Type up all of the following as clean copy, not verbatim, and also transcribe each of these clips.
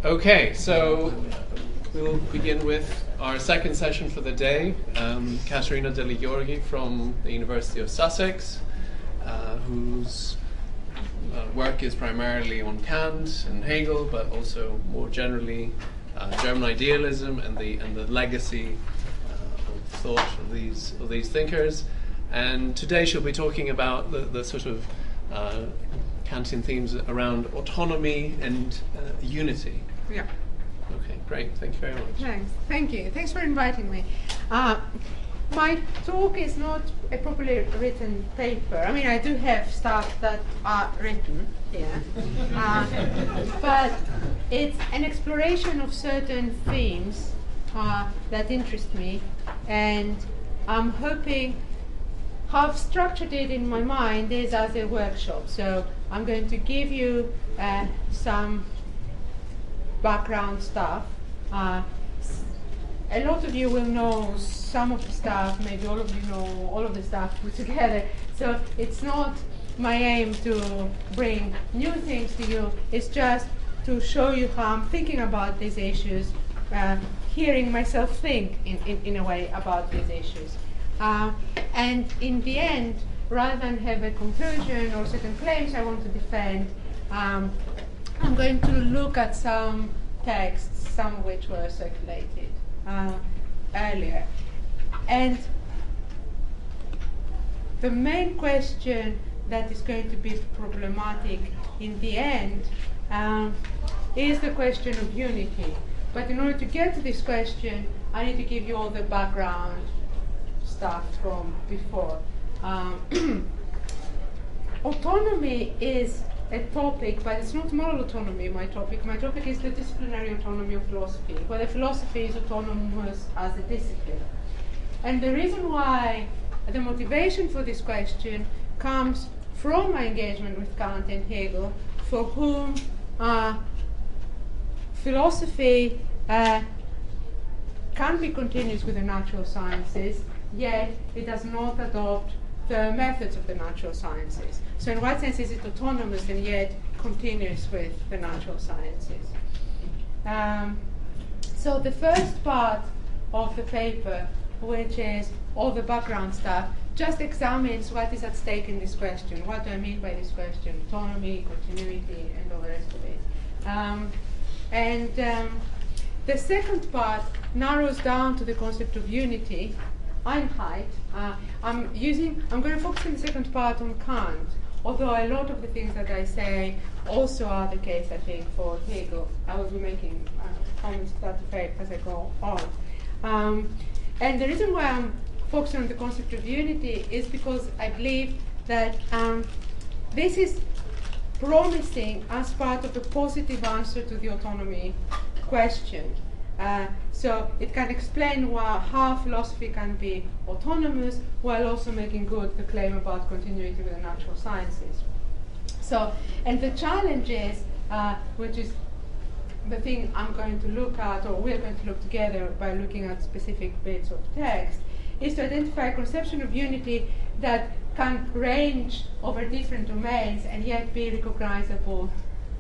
Okay, so we'll begin with our second session for the day. Katerina Deligiorgi from the University of Sussex, whose work is primarily on Kant and Hegel, but also more generally German idealism and the legacy of thought of these thinkers. And today she'll be talking about the sort of Kantian themes around autonomy and unity. Yeah. Okay, great. Thank you very much. Thanks. Thank you. Thanks for inviting me. My talk is not a properly written paper. I mean, I do have stuff that are written, but it's an exploration of certain themes that interest me, and I'm hoping how I've structured it in my mind is as a workshop. So I'm going to give you some background stuff. A lot of you will know some of the stuff, maybe all of you know all of the stuff put together. So it's not my aim to bring new things to you, it's just to show you how I'm thinking about these issues, hearing myself think in a way about these issues. And in the end, rather than have a conclusion or certain claims I want to defend, I'm going to look at some texts, some of which were circulated earlier. And the main question that is going to be problematic in the end is the question of unity. But in order to get to this question, I need to give you all the background stuff from before. Autonomy is a topic, but it's not moral autonomy, my topic. My topic is the disciplinary autonomy of philosophy, whether philosophy is autonomous as a discipline. And the reason why, the motivation for this question comes from my engagement with Kant and Hegel, for whom philosophy can be continuous with the natural sciences, yet it does not adopt the methods of the natural sciences. So in what sense is it autonomous and yet continuous with the natural sciences? So the first part of the paper, which is all the background stuff, just examines what is at stake in this question. What do I mean by this question? Autonomy, continuity, and all the rest of it. The second part narrows down to the concept of unity, Einheit. I'm going to focus in the second part on Kant, although a lot of the things that I say also are the case, I think, for Hegel. I will be making comments to that effect as I go on. And the reason why I'm focusing on the concept of unity is because I believe that this is promising as part of a positive answer to the autonomy question. So it can explain how philosophy can be autonomous while also making good the claim about continuity with the natural sciences. So, and the challenge is, which is the thing I'm going to look at, or we're going to look together by looking at specific bits of text, is to identify a conception of unity that can range over different domains and yet be recognizable,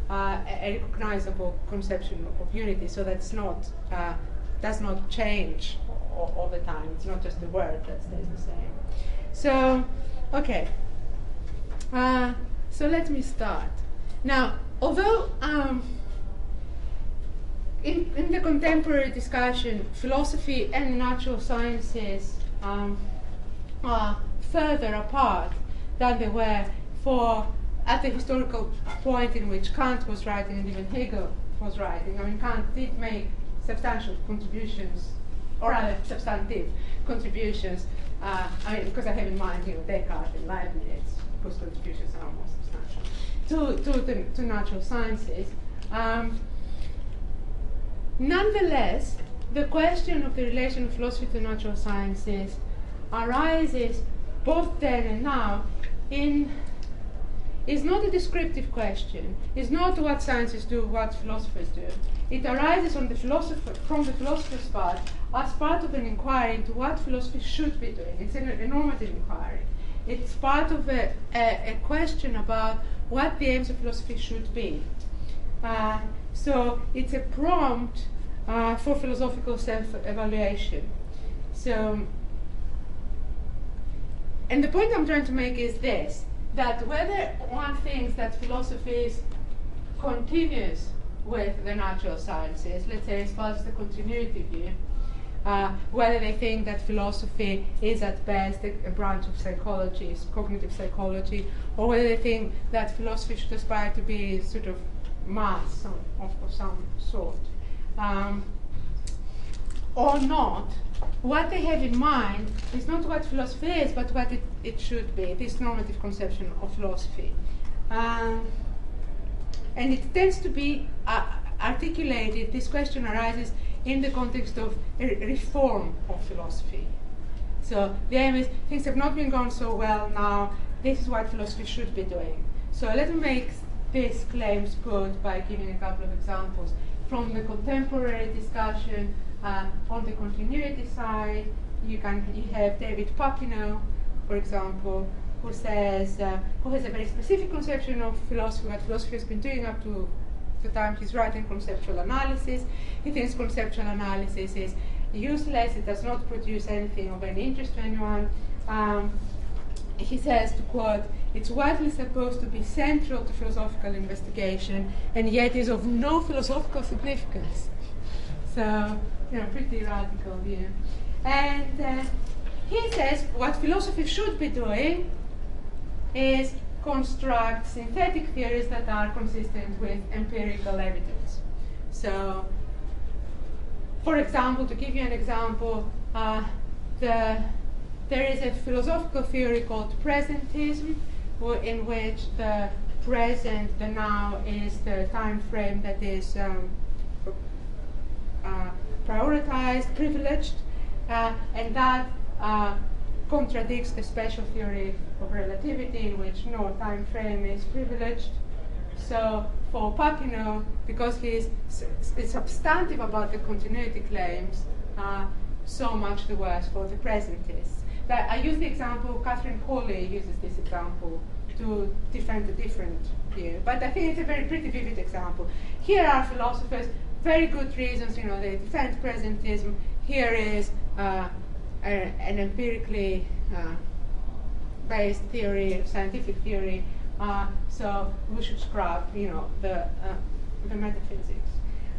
a recognizable conception of unity, so that's not does not change all the time. It's not just a word that stays the same. So, okay. So let me start. Now, although in the contemporary discussion, philosophy and natural sciences are further apart than they were at the historical point in which Kant was writing and even Hegel was writing. I mean, Kant did make substantial contributions, or rather substantive contributions. Because I have in mind, Descartes and Leibniz, whose contributions are more substantial to natural sciences. Nonetheless, the question of the relation of philosophy to natural sciences arises both then and now is not a descriptive question. It's not what sciences do, what philosophers do. It arises from the philosopher's part as part of an inquiry into what philosophy should be doing. It's a normative inquiry. It's part of a question about what the aims of philosophy should be. So it's a prompt for philosophical self-evaluation. So, and the point I'm trying to make is this, that whether one thinks that philosophy is continuous with the natural sciences, let's say as far as the continuity view, whether they think that philosophy is at best a branch of psychology, cognitive psychology, or whether they think that philosophy should aspire to be sort of maths of some sort, or not, what they have in mind is not what philosophy is, but what it should be, this normative conception of philosophy. And it tends to be articulated, this question arises in the context of reform of philosophy. So the aim is, things have not been going so well now, this is what philosophy should be doing. So let me make these claims good by giving a couple of examples. From the contemporary discussion on the continuity side, you have David Papineau, for example, who says, who has a very specific conception of philosophy, what philosophy has been doing up to the time he's writing conceptual analysis. He thinks conceptual analysis is useless, it does not produce anything of any interest to anyone. He says, to quote, "It's widely supposed to be central to philosophical investigation, and yet is of no philosophical significance." So, pretty radical view. And he says what philosophy should be doing is construct synthetic theories that are consistent with empirical evidence. So, for example, to give you an example, there is a philosophical theory called presentism, in which the present, the now, is the time frame that is prioritized, privileged, and that contradicts the special theory of relativity, in which no time frame is privileged. So for Papineau, because he's substantive about the continuity claims, so much the worse for the presentists. That I use the example, Catherine Hawley uses this example to defend a different view, but I think it's a very pretty vivid example. Here are philosophers, very good reasons, they defend presentism. Here is an empirically based theory, scientific theory, so we should scrap, the metaphysics.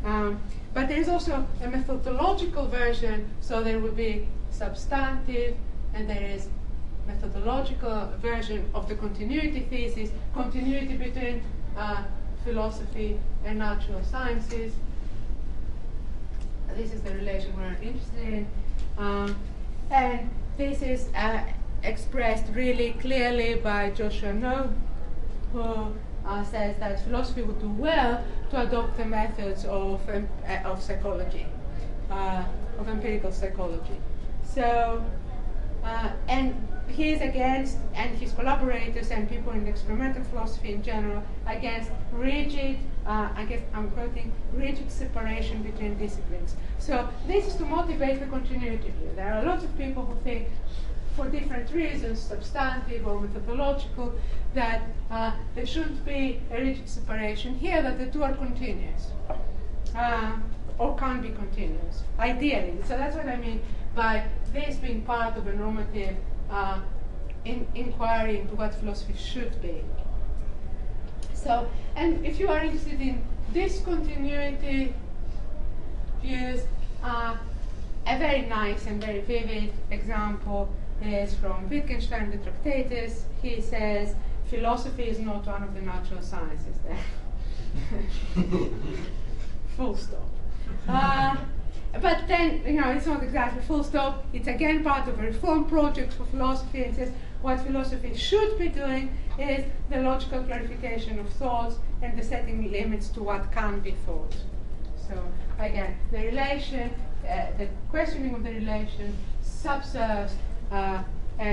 But there is also a methodological version, so there will be substantive, and there is methodological version of the continuity thesis, continuity between philosophy and natural sciences. This is the relation we're interested in. And this is expressed really clearly by Joshua Knobe, who says that philosophy would do well to adopt the methods of psychology, of empirical psychology. So, and he is against, and his collaborators and people in experimental philosophy in general, against rigid, I guess I'm quoting, rigid separation between disciplines. So this is to motivate the continuity view. There are lots of people who think, for different reasons, substantive or methodological, that there shouldn't be a rigid separation here, that the two are continuous, or can be continuous, ideally. So that's what I mean by this being part of a normative inquiry into what philosophy should be. So, and if you are interested in discontinuity views, a very nice and very vivid example is from Wittgenstein, the Tractatus. He says, philosophy is not one of the natural sciences there. Full stop. But then, it's not exactly full stop. It's again part of a reform project for philosophy. It says what philosophy should be doing is the logical clarification of thoughts and the setting limits to what can be thought. So again, the relation, the questioning of the relation subserves a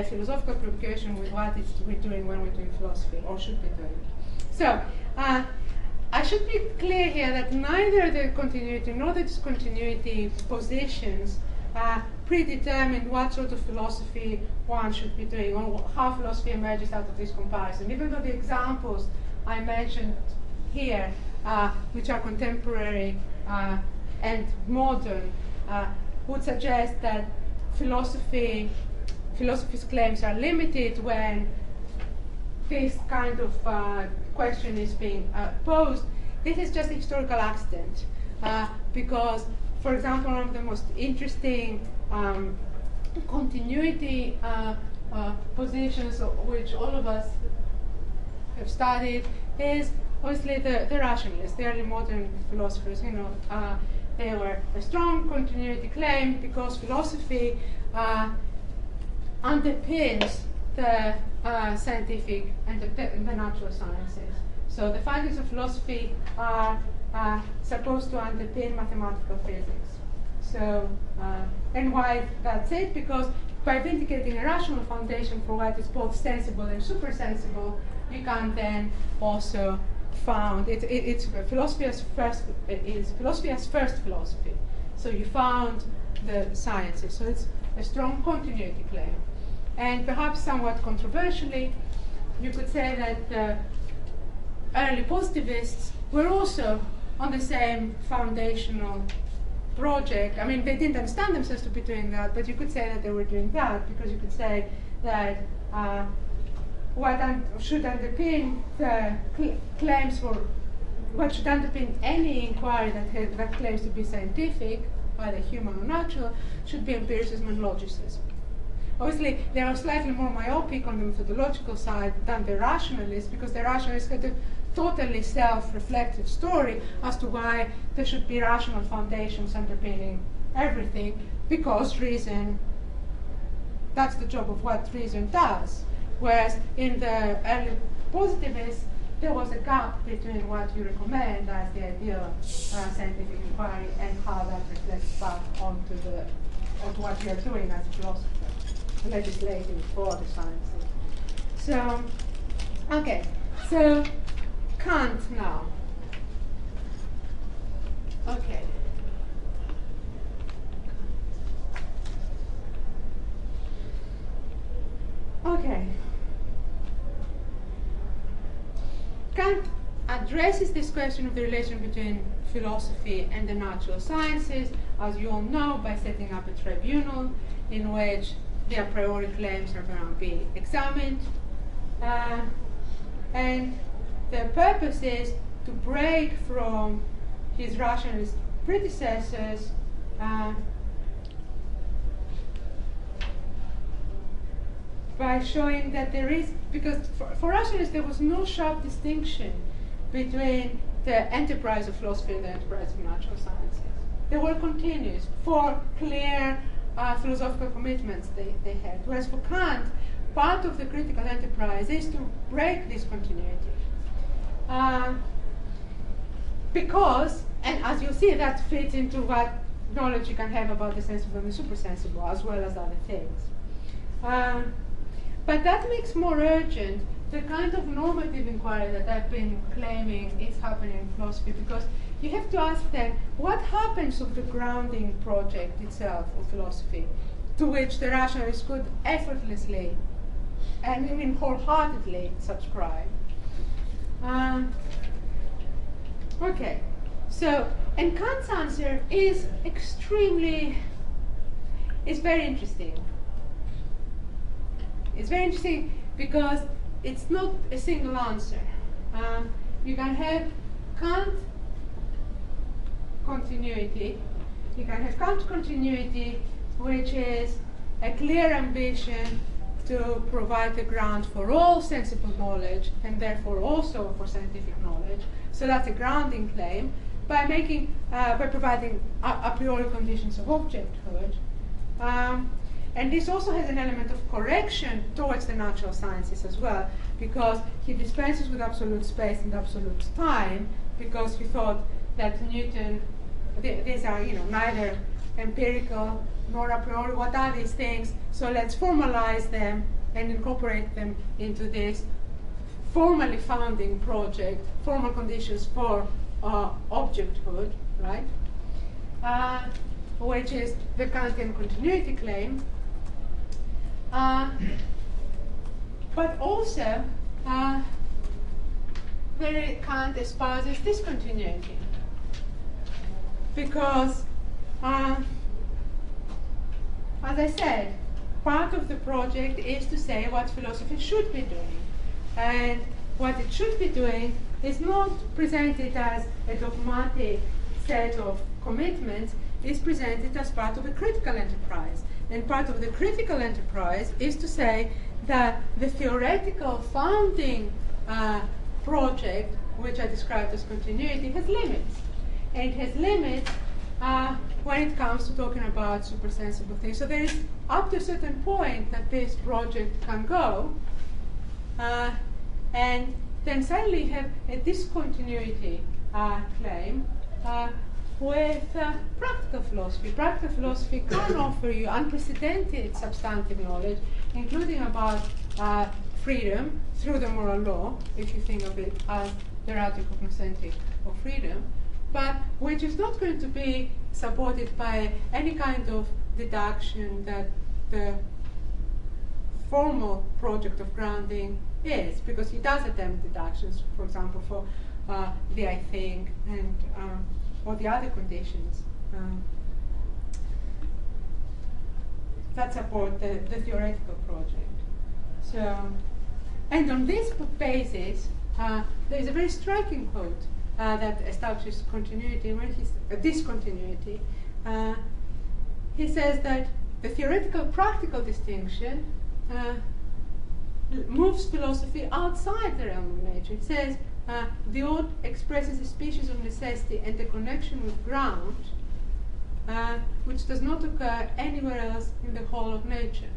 philosophical preoccupation with what we're doing when we're doing philosophy, or should be doing. So I should be clear here that neither the continuity nor the discontinuity positions predetermine what sort of philosophy one should be doing, or how philosophy emerges out of this comparison. Even though the examples I mentioned here which are contemporary and modern, would suggest that philosophy's claims are limited when this kind of question is being posed. This is just a historical accident, because, for example, one of the most interesting continuity positions which all of us have studied is obviously the rationalists, the early modern philosophers. They were a strong continuity claim because philosophy underpins the scientific and the natural sciences. So the findings of philosophy are supposed to underpin mathematical physics. So, and why that's it? Because by vindicating a rational foundation for what is both sensible and supersensible, you can then also found it's philosophy as first philosophy. So you found the sciences. So it's a strong continuity claim. And perhaps somewhat controversially, you could say that the early positivists were also on the same foundational project. I mean, they didn't understand themselves to be doing that, but you could say that they were doing that because you could say that what should underpin the claims for what should underpin any inquiry that claims to be scientific, either human or natural, should be empiricism and logicism. Obviously, they are slightly more myopic on the methodological side than the rationalists, because the rationalists had a totally self-reflective story as to why there should be rational foundations underpinning everything, because reason, that's the job of what reason does. Whereas in the early positivists, there was a gap between what you recommend as the ideal scientific inquiry and how that reflects back onto what you are doing as a philosopher, legislating for the sciences. So, okay, so Kant now. Okay. Okay. Kant addresses this question of the relation between philosophy and the natural sciences, as you all know, by setting up a tribunal in which the a priori claims are going to be examined. And the purpose is to break from his rationalist predecessors by showing that there is, because for rationalists there was no sharp distinction between the enterprise of philosophy and the enterprise of natural sciences. They were continuous, for clear philosophical commitments they had. Whereas for Kant, part of the critical enterprise is to break this continuity. Because, and as you'll see, that fits into what knowledge you can have about the sensible and the supersensible, as well as other things. But that makes more urgent the kind of normative inquiry that I've been claiming is happening in philosophy, because you have to ask then, what happens of the grounding project itself of philosophy, to which the rationalists could effortlessly, and I mean wholeheartedly, subscribe? Okay, so, and Kant's answer is very interesting. It's very interesting because it's not a single answer. You can have Kant continuity. You can have Kant continuity, which is a clear ambition to provide the ground for all sensible knowledge, and therefore also for scientific knowledge. So that's a grounding claim by providing a priori conditions of objecthood. And this also has an element of correction towards the natural sciences as well, because he dispenses with absolute space and absolute time, because he thought that Newton, these are neither empirical nor a priori. What are these things? So let's formalize them and incorporate them into this formally founding project, formal conditions for objecthood, right? Which is the Kantian continuity claim. But also, where Kant espouses discontinuity. Because, as I said, part of the project is to say what philosophy should be doing. And what it should be doing is not presented as a dogmatic set of commitments, is presented as part of a critical enterprise. And part of the critical enterprise is to say that the theoretical founding project, which I described as continuity, has limits. And it has limits when it comes to talking about supersensible things. So there is up to a certain point that this project can go, and then suddenly you have a discontinuity claim with practical philosophy. Practical philosophy can offer you unprecedented substantive knowledge, including about freedom through the moral law, if you think of it as the radical cognoscentic of freedom, but which is not going to be supported by any kind of deduction that the formal project of grounding is, because he does attempt deductions, for example, for the I think and or the other conditions that support the theoretical project. So, and on this basis, there is a very striking quote that establishes continuity, when he's discontinuity. He says that the theoretical practical distinction moves philosophy outside the realm of nature. It says the ought expresses a species of necessity and a connection with ground which does not occur anywhere else in the whole of nature.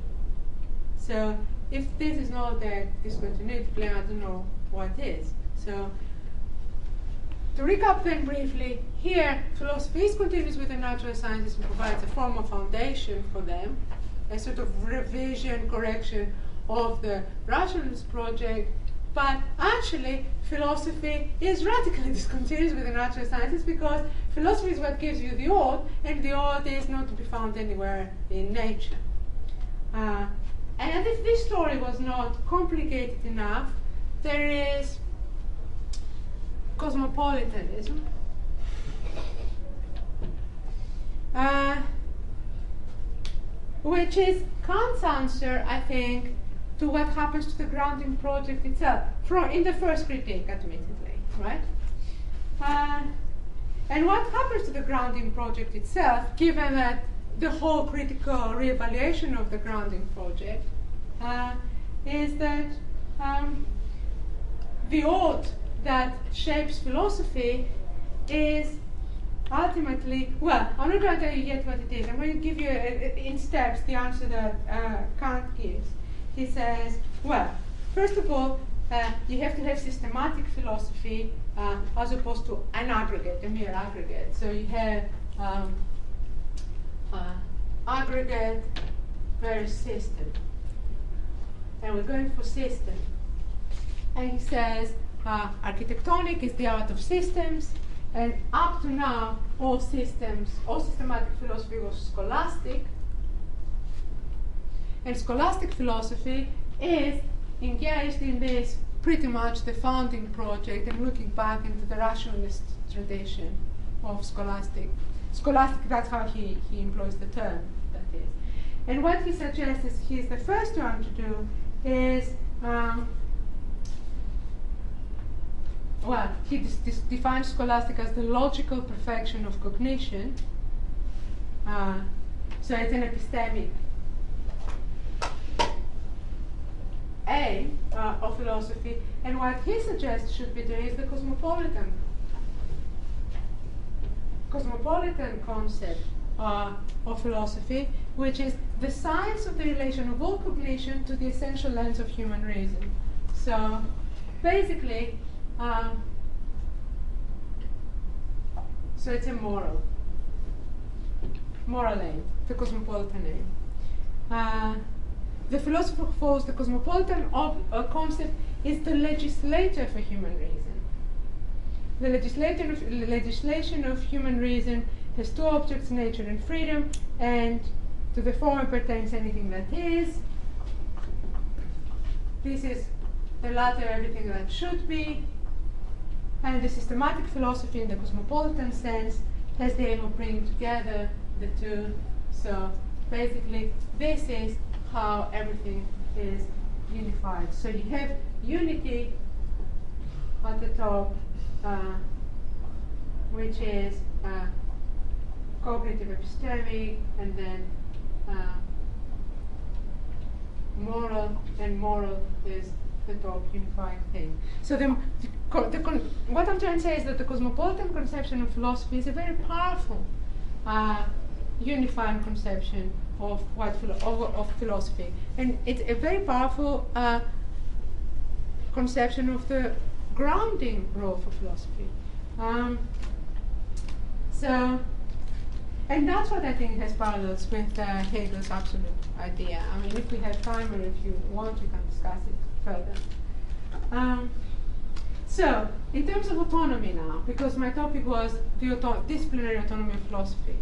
So if this is not a discontinuity claim, I don't know what is. So to recap then briefly, here philosophy is continuous with the natural sciences and provides a formal foundation for them, a sort of revision, correction of the rationalist project, but actually philosophy is radically discontinuous with the natural sciences, because philosophy is what gives you the ought, and the ought is not to be found anywhere in nature. And if this story was not complicated enough, there is cosmopolitanism, which is Kant's answer, I think, to what happens to the grounding project itself, in the first critique, admittedly, right? And what happens to the grounding project itself, given that the whole critical reevaluation of the grounding project is that the ought that shapes philosophy is ultimately, well, I'm not going to tell you yet what it is. I'm going to give you in steps the answer that Kant gives. He says, well, first of all, you have to have systematic philosophy as opposed to an aggregate, a mere aggregate. So you have aggregate versus system. And we're going for system. And he says, architectonic is the art of systems, and up to now, all systematic philosophy was scholastic. And scholastic philosophy is engaged in this pretty much the founding project and looking back into the rationalist tradition of scholastic. Scholastic, that's how he employs the term, that is. And what he suggests is he's the first one to do is, well, he defines scholastic as the logical perfection of cognition. So it's an epistemic aim of philosophy, and what he suggests should be doing is the cosmopolitan concept of philosophy, which is the science of the relation of all cognition to the essential lens of human reason. So basically, so it's a moral aim, the cosmopolitan aim. The philosopher follows the cosmopolitan concept is the legislator for human reason. The legislation of human reason has two objects, nature and freedom, and to the former pertains anything that is. This is the latter, everything that should be. And the systematic philosophy in the cosmopolitan sense has the aim of bringing together the two. So basically, this is how everything is unified. So you have unity at the top, which is cognitive epistemic, and then moral, and moral is the top unifying thing. So what I'm trying to say is that the cosmopolitan conception of philosophy is a very powerful unifying conception of of philosophy, and it's a very powerful conception of the grounding role for philosophy. And that's what I think has parallels with Hegel's absolute idea. I mean, if we have time, or if you want, we can discuss it further. So, in terms of autonomy now, because my topic was the disciplinary autonomy of philosophy.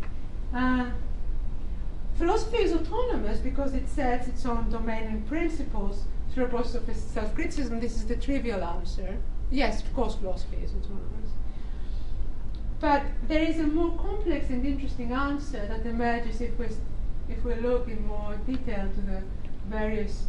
Philosophy is autonomous because it sets its own domain and principles through a process of self-criticism. This is the trivial answer. Yes, of course, philosophy is autonomous. But there is a more complex and interesting answer that emerges if we look in more detail to the various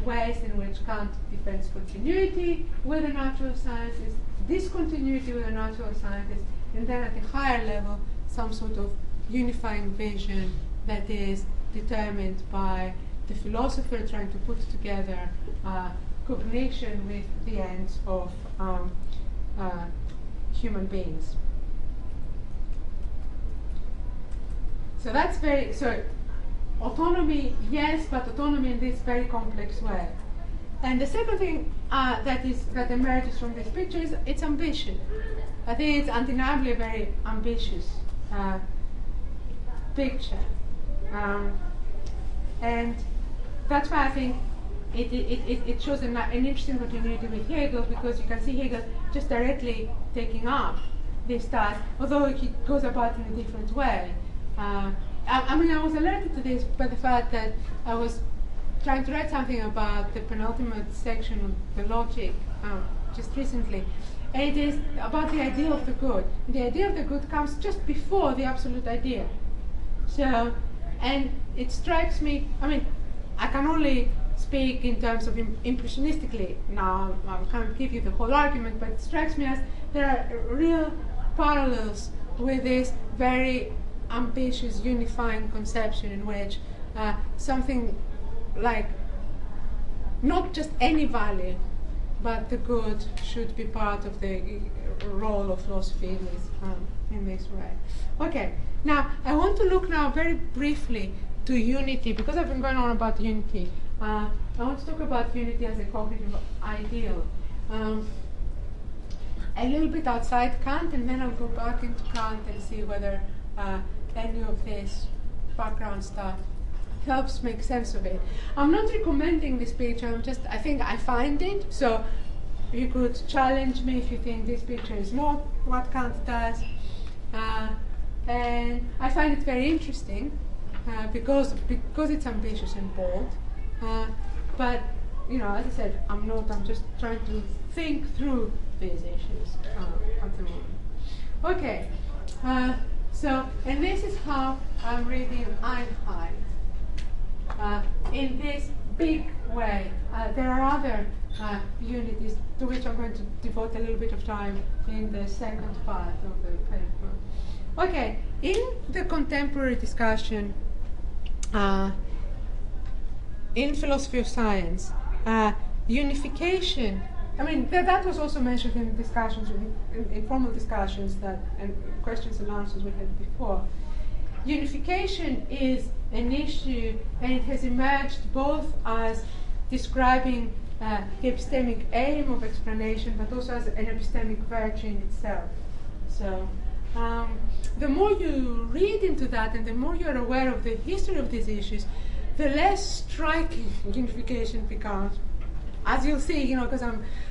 ways in which Kant defends continuity with the natural sciences, discontinuity with the natural sciences, and then at a higher level, some sort of unifying vision that is determined by the philosopher trying to put together cognition with the ends of human beings. So that's autonomy, yes, but autonomy in this very complex way. And the second thing that emerges from this picture is its ambition. I think it's undeniably a very ambitious picture. And that's why I think it shows an interesting continuity with Hegel, because you can see Hegel just directly taking up this task, although he goes about in a different way. I mean, I was alerted to this by the fact that I was trying to write something about the penultimate section of the logic just recently. And it is about the idea of the good. The idea of the good comes just before the absolute idea. So, and it strikes me, I mean, I can only speak in terms of impressionistically now. I can't give you the whole argument, but it strikes me as there are real parallels with this very ambitious unifying conception in which something like not just any value, but the good should be part of the role of philosophy in this way. Okay, now I want to look now very briefly to unity, because I've been going on about unity. I want to talk about unity as a cognitive ideal. A little bit outside Kant, and then I'll go back into Kant and see whether any of this background stuff helps make sense of it. I'm not recommending this picture, I think I find it, so you could challenge me if you think this picture is not what Kant does. And I find it very interesting because it's ambitious and bold. But, you know, as I said, I'm just trying to think through these issues at the moment. Okay. And this is how I'm reading Einheit in this big way. There are other unities to which I'm going to devote a little bit of time in the second part of the paper. Okay, in the contemporary discussion in philosophy of science, unification, I mean, that was also mentioned in discussions, in informal discussions and questions and answers we had before. Unification is an issue, and it has emerged both as describing the epistemic aim of explanation, but also as an epistemic virtue in itself. So, the more you read into that, and the more you are aware of the history of these issues, the less striking unification becomes. As you'll see, you know, because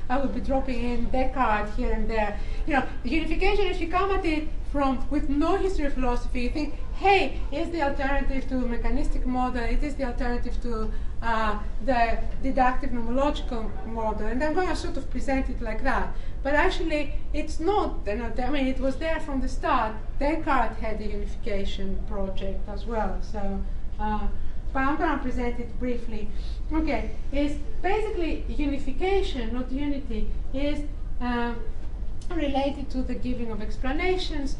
I will be dropping in Descartes here and there. You know, unification, if you come at it with no history of philosophy, you think, hey, is the alternative to mechanistic model, it is the alternative to the deductive nomological model, and I'm going to sort of present it like that. But actually, it's not an alternative. I mean, it was there from the start. Descartes had a unification project as well. So, but I'm going to present it briefly. Okay, it's basically unification, not unity, is related to the giving of explanations.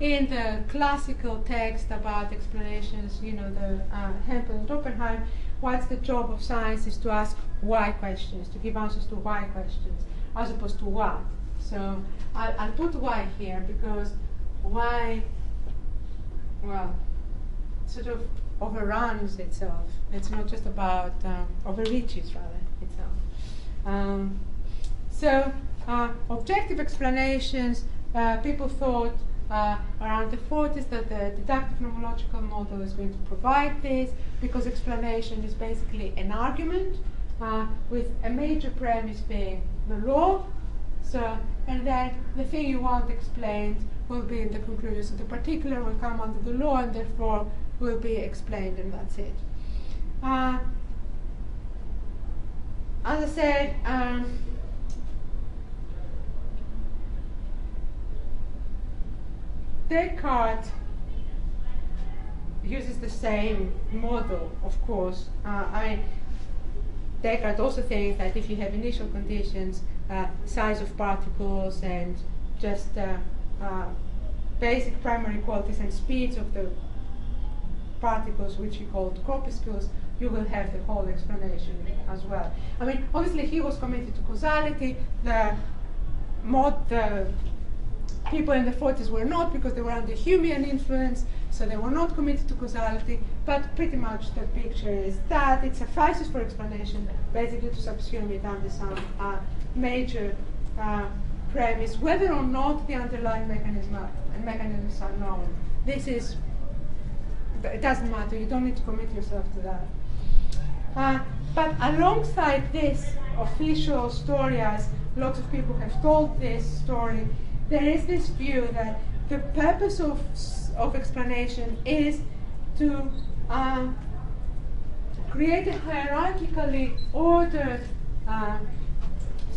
In the classical text about explanations, you know, the Hempel and Oppenheim, what's the job of science is to ask why questions, to give answers to why questions, as opposed to what. So I'll put why here because why, well, sort of overruns itself. It's not just about, overreaches rather itself. So objective explanations, people thought around the 40s that the deductive nomological model is going to provide this because explanation is basically an argument with a major premise being the law. So, and then the thing you want explained will be in the conclusion. So the particular will come under the law and therefore will be explained, and that's it. As I said, Descartes uses the same model, of course. Descartes also thinks that if you have initial conditions, size of particles and just basic primary qualities and speeds of the particles, which he called corpuscles, you will have the whole explanation as well. I mean, obviously he was committed to causality. The people in the 40s were not, because they were under Humean influence, so they were not committed to causality, but pretty much the picture is that it suffices for explanation, basically to subsume it under some major premise, whether or not the underlying mechanisms are known. This is, it doesn't matter, you don't need to commit yourself to that. But alongside this official story, as lots of people have told this story, there is this view that the purpose of explanation is to create a hierarchically ordered,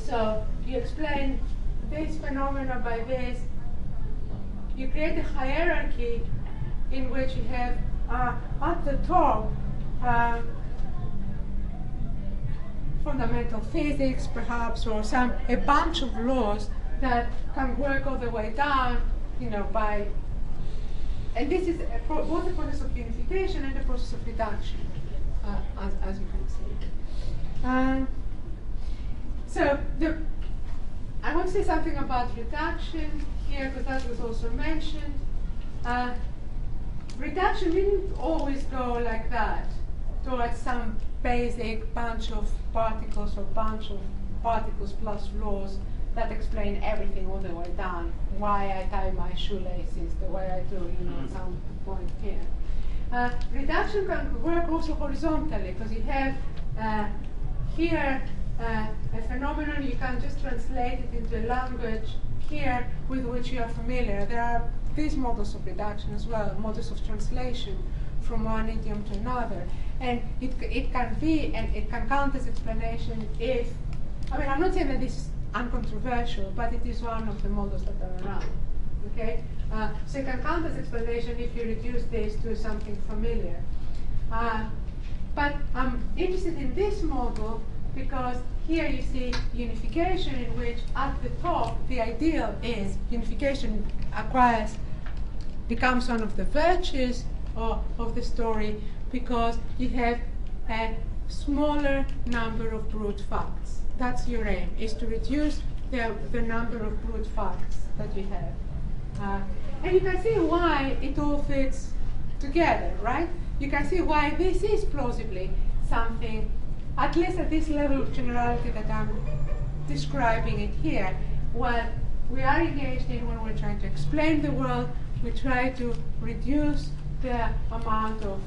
so you explain this phenomena by this, you create a hierarchy in which you have at the top fundamental physics perhaps, or a bunch of laws that can work all the way down, you know, by, and this is both the process of unification and the process of reduction, as you can see. So I want to say something about reduction here, because that was also mentioned. Reduction didn't always go like that, towards some basic bunch of particles or bunch of particles plus laws that explain everything all the way down. Why I tie my shoelaces the way I do, you know, at some point here. Reduction can work also horizontally, because you have here a phenomenon, you can just translate it into a language here with which you are familiar. There are these models of reduction as well, models of translation from one idiom to another. And it can be, and it can count as explanation if, I mean, I'm not saying that this is uncontroversial, but it is one of the models that are around. Okay, so it can count as explanation if you reduce this to something familiar. But I'm interested in this model because here you see unification, in which at the top the ideal is unification becomes one of the virtues of the story, because you have a smaller number of brute facts. That's your aim, is to reduce the number of brute facts that you have. And you can see why it all fits together, right? You can see why this is plausibly something, at least at this level of generality that I'm describing it here, what we are engaged in when we're trying to explain the world. We try to reduce the amount of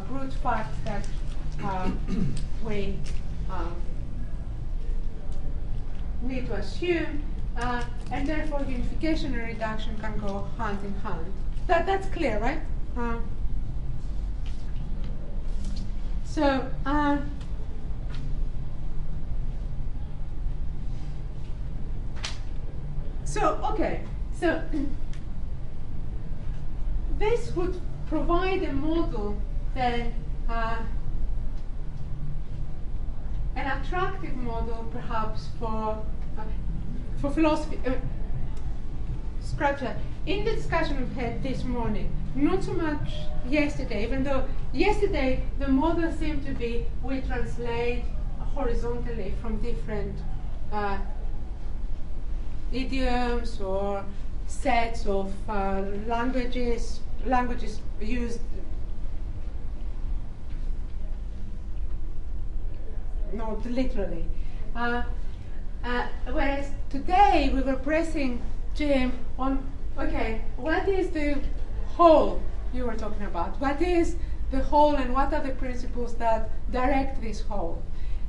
brute facts that we need to assume, and therefore unification and reduction can go hand in hand. That's clear, right? Okay, so this would provide a model then, an attractive model perhaps for philosophy. Scratch that. In the discussion we've had this morning, not so much yesterday, even though yesterday the model seemed to be we translate horizontally from different idioms or sets of languages used not literally. Whereas today we were pressing Jim on, okay, what is the whole you were talking about? What is the whole and what are the principles that direct this whole?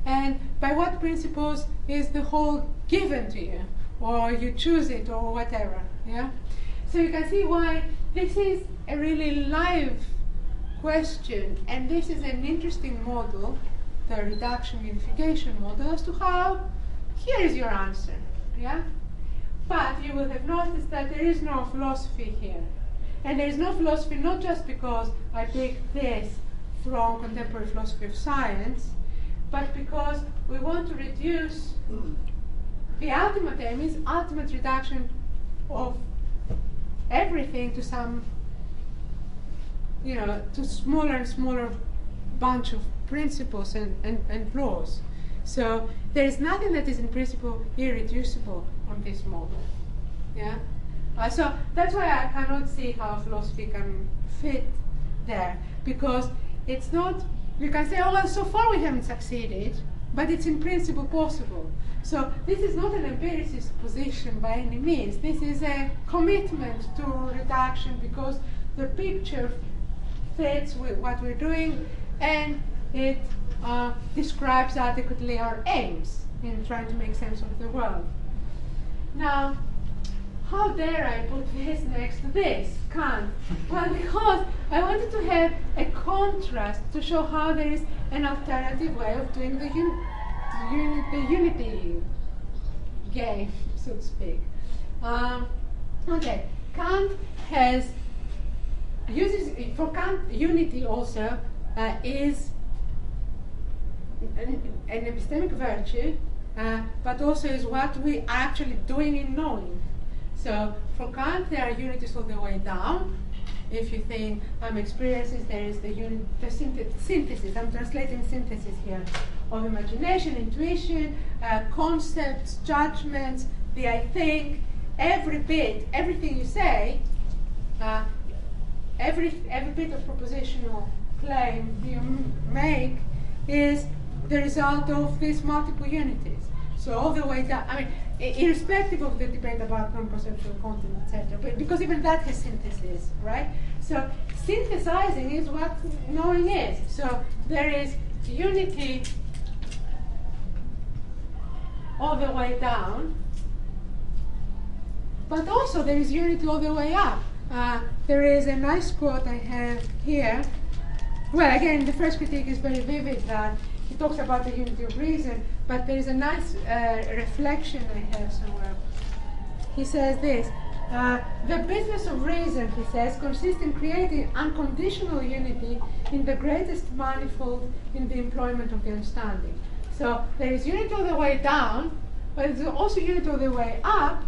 And by what principles is the whole given to you? Or you choose it or whatever, yeah? So you can see why this is a really live question, and this is an interesting model, the reduction unification model, as to how, here is your answer, yeah? But you will have noticed that there is no philosophy here. And there is no philosophy not just because I picked this from contemporary philosophy of science, but because we want to reduce the ultimate aim is ultimate reduction of everything to some, to smaller and smaller bunch of principles and laws. So there is nothing that is in principle irreducible on this model. Yeah. So that's why I cannot see how philosophy can fit there, because it's not. You can say, oh well, so far we haven't succeeded, but it's in principle possible. So this is not an empiricist position by any means. This is a commitment to reduction because the picture fits with what we're doing and it describes adequately our aims in trying to make sense of the world. Now, how dare I put this next to this? Can't. Well, because I wanted to have a contrast to show how there is an alternative way of doing the unity game, so to speak. Okay, Kant for Kant, unity also is an epistemic virtue, but also is what we are actually doing in knowing. So for Kant, there are unities all the way down. If you think experiences, there is the synthesis. I'm translating synthesis here of imagination, intuition, concepts, judgments, the I think, every bit, everything you say, every bit of propositional claim you make is the result of these multiple unities. So all the way down, irrespective of the debate about non-conceptual content, etc., but because even that has synthesis, right? So synthesizing is what knowing is. So there is unity all the way down, but also there is unity all the way up. There is a nice quote I have here. Well, again, the first critique is very vivid that he talks about the unity of reason, but there is a nice reflection I have somewhere. He says this, the business of reason, he says, consists in creating unconditional unity in the greatest manifold in the employment of the understanding. So there is unity all the way down, but there's also unity all the way up,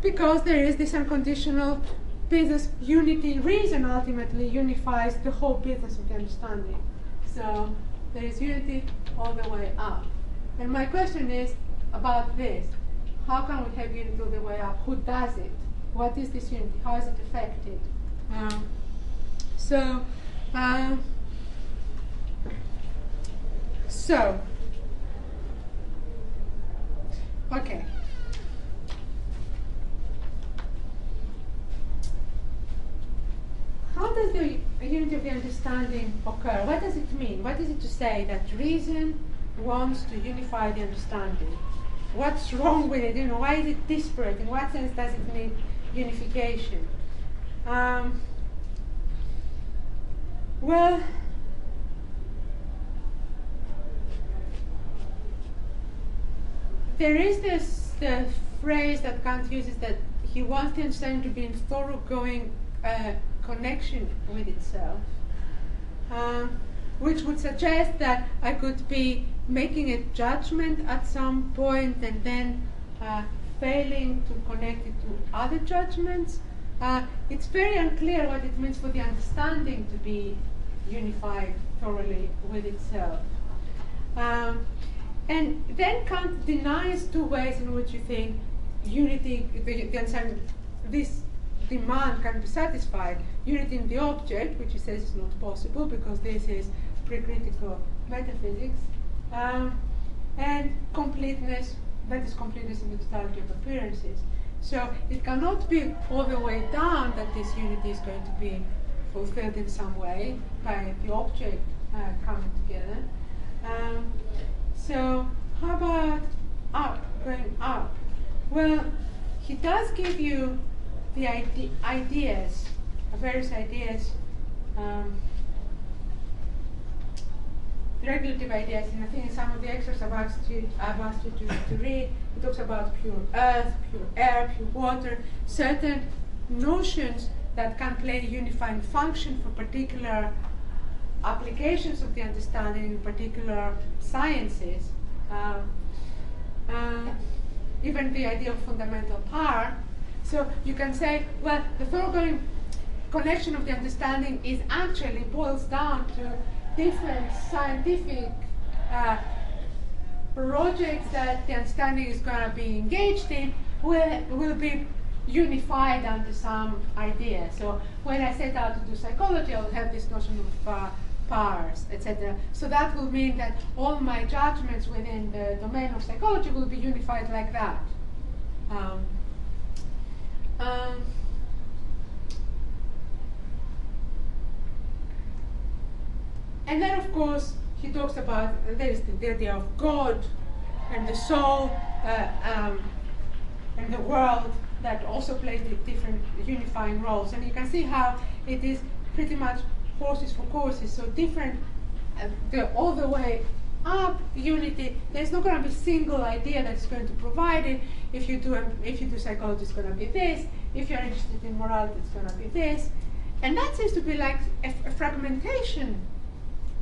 because there is this unconditional business unity. Reason ultimately unifies the whole business of the understanding. So there is unity all the way up. And my question is about this. How can we have unity all the way up? Who does it? What is this unity? How is it affected? Okay. How does the unity of the understanding occur? What does it mean? What is it to say that reason wants to unify the understanding? what's wrong with it? Why is it disparate? In what sense does it need unification? Well, there is the phrase that Kant uses that he wants the understanding to be in thoroughgoing connection with itself, which would suggest that I could be making a judgment at some point and then failing to connect it to other judgments. It's very unclear what it means for the understanding to be unified thoroughly with itself. And then Kant denies two ways in which you think unity, the understanding, this demand can be satisfied. Unity in the object, which he says is not possible because this is pre-critical metaphysics, and completeness, that is completeness in the totality of appearances. So it cannot be all the way down that this unity is going to be fulfilled in some way by the object coming together. So how about up, going up? Well, he does give you the ideas, various ideas, regulative ideas, and I think in some of the excerpts I've asked you to read, he talks about pure earth, pure air, pure water, certain notions that can play a unifying function for particular applications of the understanding in particular sciences. Even the idea of fundamental power. So you can say, well, the thoroughgoing connection of the understanding is actually boils down to different scientific projects that the understanding is going to be engaged in will be unified under some idea. So when I set out to do psychology, I will have this notion of powers, etc. So that will mean that all my judgments within the domain of psychology will be unified like that. And then, of course, he talks about there is the idea of God and the soul and the world that also plays the different unifying roles. And you can see how it is pretty much horses for courses. So different, all the way up unity. There's not going to be a single idea that's going to provide it. If you do psychology, it's going to be this. If you're interested in morality, it's going to be this. And that seems to be like a fragmentation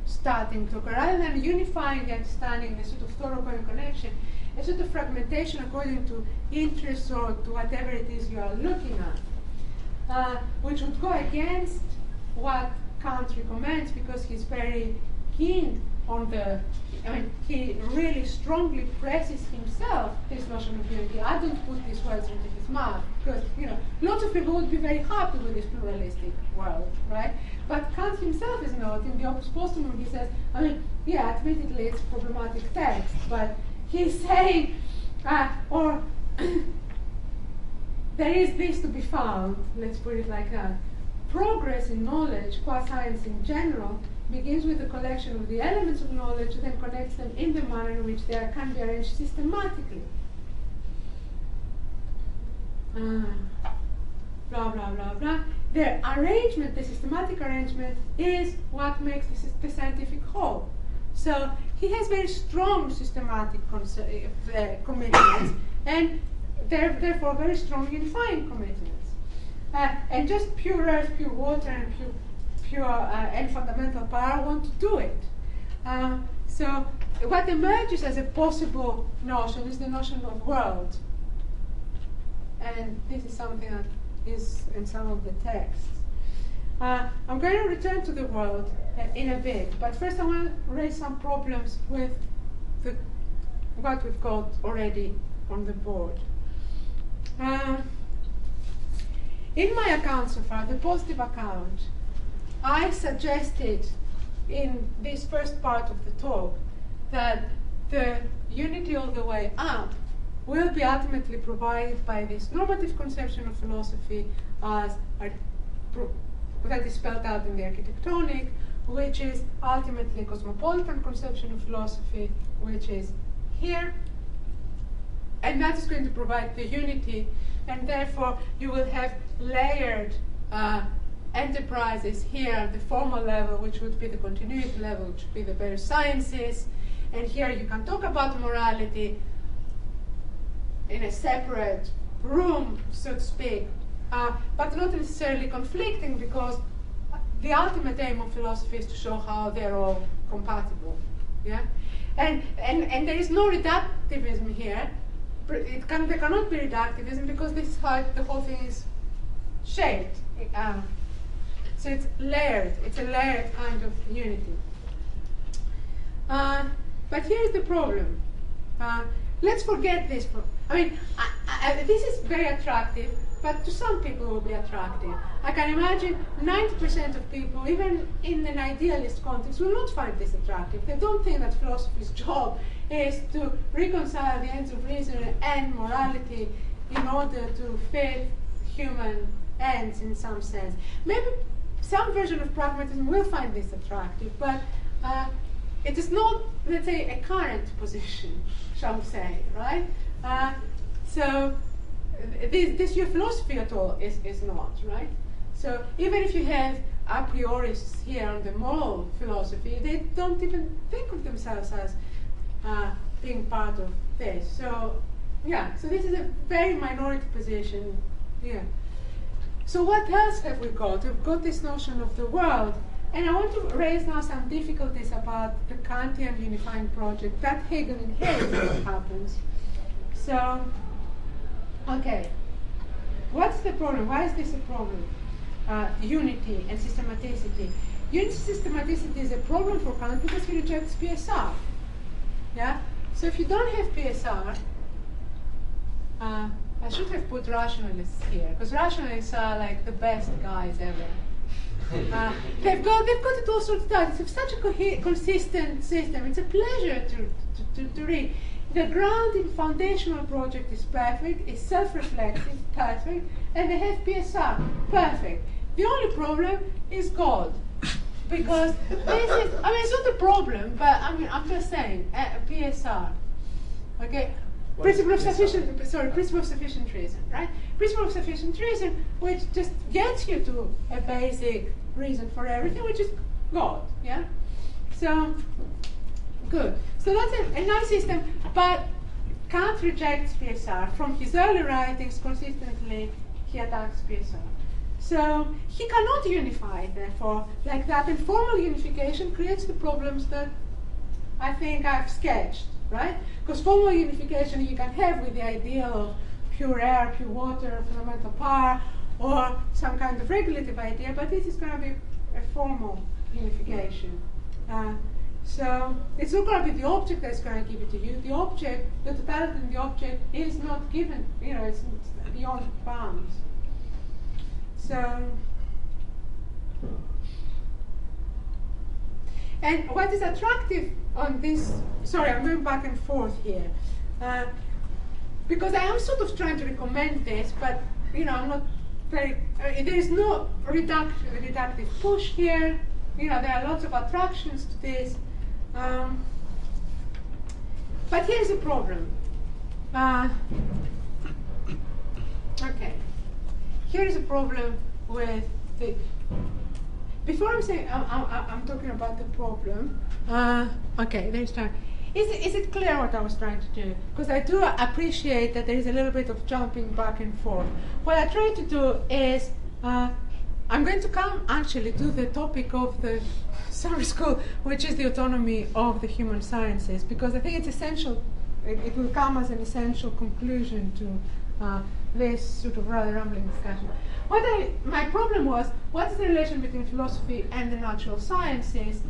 starting to occur, rather than unifying the understanding, a sort of thoroughgoing connection, a sort of fragmentation according to interests or to whatever it is you are looking at, which would go against what Kant recommends, because he's very keen on he really strongly presses himself this notion of unity. I don't put these words into his mouth, because lots of people would be very happy with this pluralistic world, right? But Kant himself is not. In the Opus Posthumum, he says, yeah, admittedly it's problematic text, but he's saying, or there is this to be found, let's put it like that. Progress in knowledge, qua science in general, begins with the collection of the elements of knowledge, then connects them in the manner in which they can be arranged systematically. Blah, blah, blah, blah. The arrangement, the systematic arrangement, is what makes the scientific whole. So he has very strong systematic commitments, and therefore very strong unifying commitments. And just pure earth, pure water, and pure and fundamental power want to do it. So what emerges as a possible notion is the notion of world. And this is something that is in some of the texts. I'm going to return to the world in a bit, but first I want to raise some problems with what we've got already on the board. In my account so far, the positive account, I suggested in this first part of the talk that the unity all the way up will be ultimately provided by this normative conception of philosophy as that is spelled out in the architectonic, which is ultimately a cosmopolitan conception of philosophy, which is here, and that is going to provide the unity, and therefore you will have layered enterprises here at the formal level, which would be the continuity level, which would be the various sciences, and here you can talk about morality in a separate room, so to speak, but not necessarily conflicting, because the ultimate aim of philosophy is to show how they're all compatible. Yeah, and there is no reductivism here. There cannot be reductivism because this is how the whole thing is shaped. So it's layered. It's a layered kind of unity. But here is the problem. Let's forget this. I mean, this is very attractive, but to some people it will be attractive. I can imagine 90% of people, even in an idealist context, will not find this attractive. They don't think that philosophy's job is to reconcile the ends of reason and morality in order to fit human ends in some sense. Maybe some version of pragmatism will find this attractive, but it is not, let's say, a current position, shall we say, right? So this your philosophy at all is not, right? So even if you have a priorists here on the moral philosophy, they don't even think of themselves as being part of this. So yeah, so this is a very minority position. Yeah. So what else have we got? We've got this notion of the world. And I want to raise now some difficulties about the Kantian unifying project. That Hegel inherits what happens. So, okay. What's the problem? Why is this a problem? Unity and systematicity. Unity systematicity is a problem for Kant because he rejects PSR. Yeah? So if you don't have PSR, I should have put rationalists here, because rationalists are like the best guys ever. They've got it all sorted out. It's such a consistent system. It's a pleasure to read. The grounding foundational project is perfect, it's self-reflective, perfect, and they have PSR, perfect. The only problem is God. Because this is, I mean, it's not a problem, but I mean, I'm just saying, PSR. Okay? Principle of sufficient reason, right? Principle of sufficient reason, which just gets you to a basic reason for everything, which is God, yeah? So, good. So that's a nice system, but Kant rejects PSR. From his early writings, consistently, he attacks PSR. So, he cannot unify, therefore, like that, and formal unification creates the problems that I think I've sketched, right? Because formal unification you can have with the idea of pure air, pure water, fundamental power, or some kind of regulative idea, but this is going to be a formal unification. So it's not going to be the object that's going to give it to you. The object, the totality in the object is not given, it's beyond bounds. So, and what is attractive on this, sorry, I'm going back and forth here, because I am sort of trying to recommend this, but I'm not very, there is no reductive push here. There are lots of attractions to this. But here's the problem. Okay. Here is a problem with the. Before I'm saying I'm talking about the problem. Okay, there's time. Is it clear what I was trying to do? Because I do appreciate that there is a little bit of jumping back and forth. What I try to do is I'm going to come actually to the topic of the summer school, which is the autonomy of the human sciences, because I think it's essential. It will come as an essential conclusion to this sort of rather rambling discussion. My problem was, what is the relation between philosophy and the natural sciences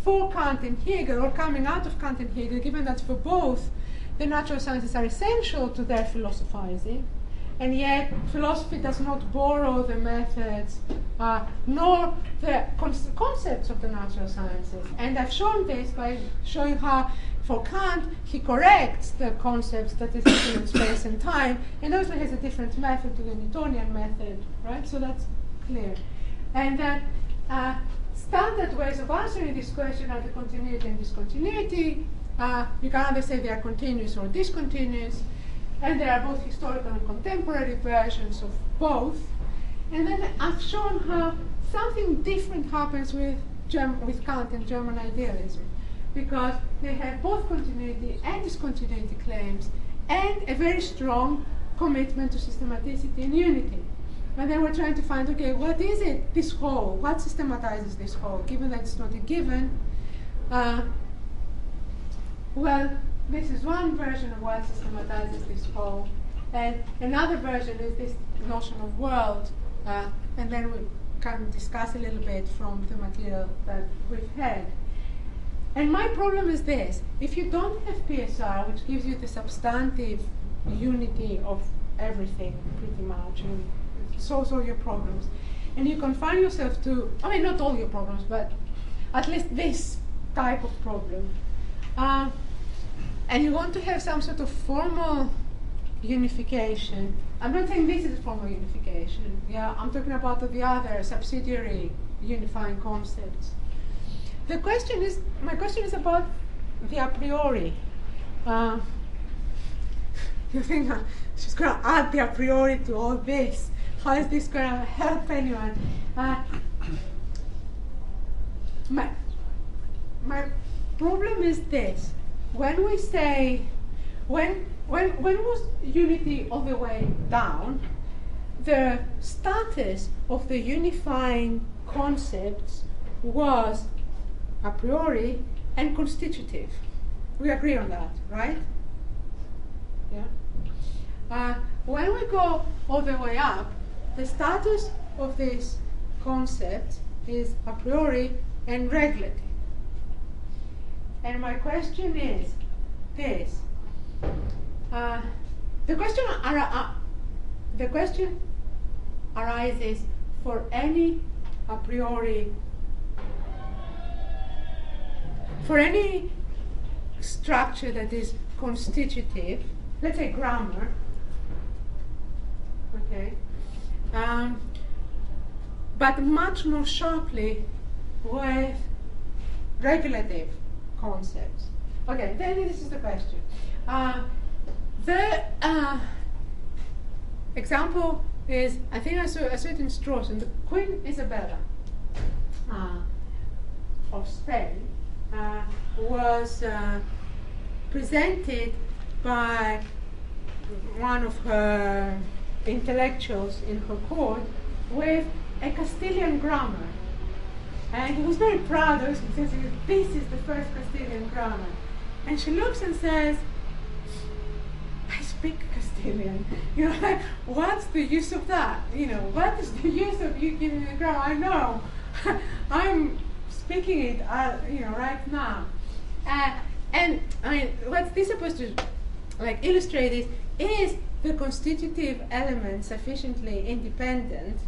for Kant and Hegel, or coming out of Kant and Hegel, given that for both the natural sciences are essential to their philosophizing, and yet philosophy does not borrow the methods nor the concepts of the natural sciences. And I've shown this by showing how, for Kant, he corrects the concepts that is written in space and time, and also has a different method to the Newtonian method, right? So that's clear. And that standard ways of answering this question are the continuity and discontinuity. You can either say they are continuous or discontinuous. And there are both historical and contemporary versions of both. And then I've shown how something different happens with Kant and German idealism, because they have both continuity and discontinuity claims, and a very strong commitment to systematicity and unity. And then we're trying to find, okay, what is it, this whole? What systematizes this whole, given that it's not a given? Well, this is one version of what systematizes this whole. And another version is this notion of world. And then we can discuss a little bit from the material that we've had. And my problem is this: if you don't have PSR, which gives you the substantive unity of everything, pretty much, and solves all your problems, and you confine yourself to, I mean, not all your problems, but at least this type of problem, and you want to have some sort of formal unification. I'm not saying this is a formal unification. Yeah, I'm talking about the other subsidiary unifying concepts. My question is about the a priori. You think she's going to add the a priori to all this? How is this going to help anyone? My problem is this: when we say, when was unity all the way down, the status of the unifying concepts was a priori and constitutive. We agree on that, right? Yeah. When we go all the way up, the status of this concept is a priori and regulative. And my question is this: the question arises for any a priori, for any structure that is constitutive, let's say grammar, okay, but much more sharply with regulative concepts. Okay, then this is the question. The example is, I think I saw it in Strauss, and the Queen Isabella of Spain was presented by one of her intellectuals in her court with a Castilian grammar. And he was very proud of it. He says, this is the first Castilian grammar. And she looks and says, I speak Castilian. You know, like, what's the use of that? You know, what is the use of you giving me a grammar? I know. I'm speaking it, you know, right now. And I mean, what's this supposed to like illustrate is the constitutive element sufficiently independent?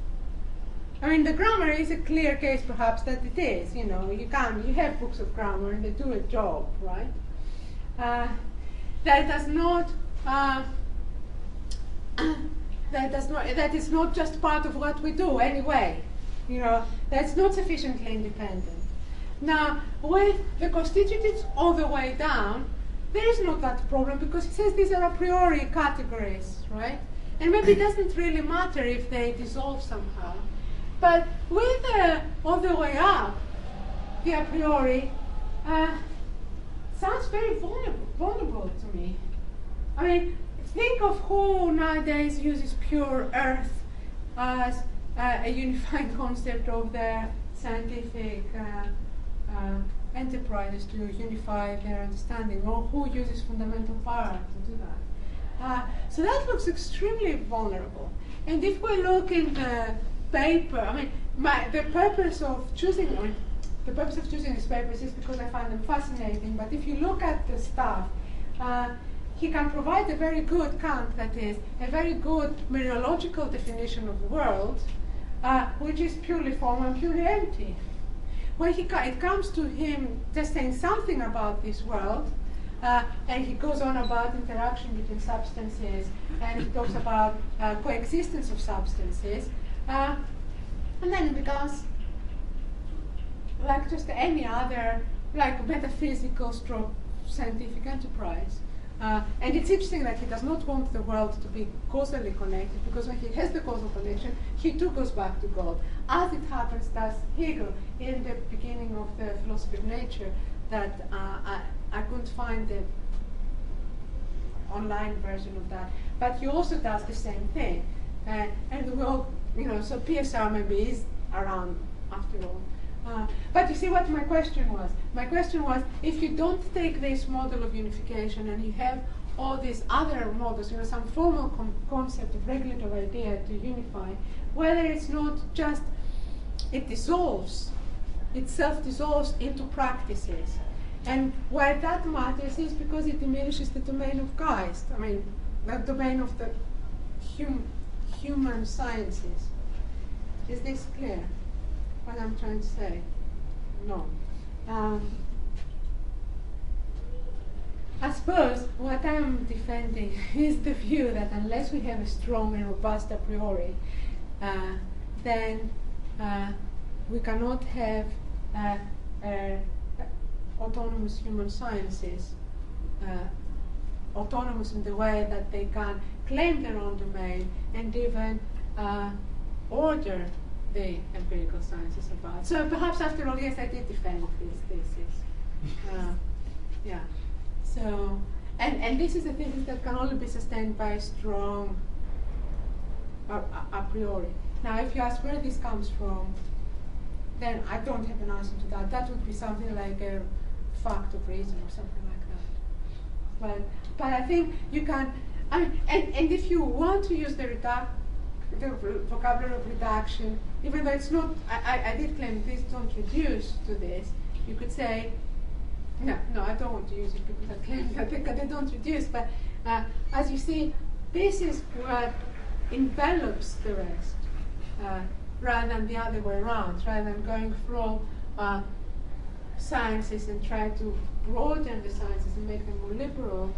I mean, the grammar is a clear case, perhaps, that it is. You know, you have books of grammar and they do a job, right? That is not just part of what we do anyway. You know, that's not sufficiently independent. Now, with the constitutives all the way down, there is not that problem, because it says these are a priori categories, right? And maybe it doesn't really matter if they dissolve somehow. But with all the way up, the a priori sounds very vulnerable to me. I mean, think of who nowadays uses pure earth as a unifying concept of their scientific enterprises to unify their understanding, or who uses fundamental power to do that. So that looks extremely vulnerable. And if we look in the paper, I mean, the purpose of choosing these papers is because I find them fascinating. But if you look at the stuff, he can provide a very good Kant, that is, a very good mereological definition of the world, which is purely formal and purely empty. When it comes to him just saying something about this world, and he goes on about interaction between substances, and he talks about coexistence of substances, and then it becomes like just any other like metaphysical stroke scientific enterprise. And it's interesting that he does not want the world to be causally connected, because when he has the causal connection, he too goes back to God. As it happens, does Hegel in the beginning of the philosophy of nature, that I couldn't find the online version of that. But he also does the same thing. And we all, so PSR maybe is around after all. But you see what my question was? My question was, if you don't take this model of unification and you have all these other models, some formal concept of regulative idea to unify, whether it's not just, it self-dissolves into practices. And why that matters is because it diminishes the domain of Geist, the domain of the human sciences. Is this clear? What I'm trying to say? No. I suppose what I'm defending is the view that unless we have a strong and robust a priori, then we cannot have autonomous human sciences, autonomous in the way that they can claim their own domain and even order the empirical sciences about. So perhaps after all, yes, I did defend this thesis. Yeah. So, and this is a thesis that can only be sustained by a strong a priori. Now, if you ask where this comes from, then I don't have an answer to that. That would be something like a fact of reason or something like that. But I think you can, and if you want to use the vocabulary of reduction, even though it's not, I did claim these don't reduce to this, you could say, no, I don't want to use it because I claim that they don't reduce, but as you see, this is what envelops the rest, rather than the other way around, rather than going through sciences and try to broaden the sciences and make them more liberal.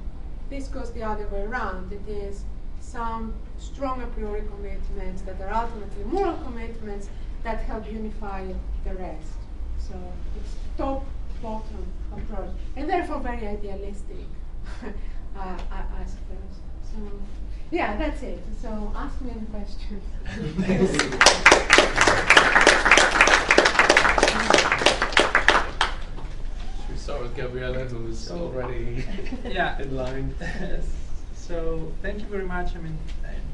This goes the other way around. It is some strong a priori commitments that are ultimately moral commitments that help unify the rest. So it's top-bottom approach, and therefore very idealistic, I suppose. So yeah, that's it. So ask me any questions. Should we start with Gabriella, who's already in line? So thank you very much.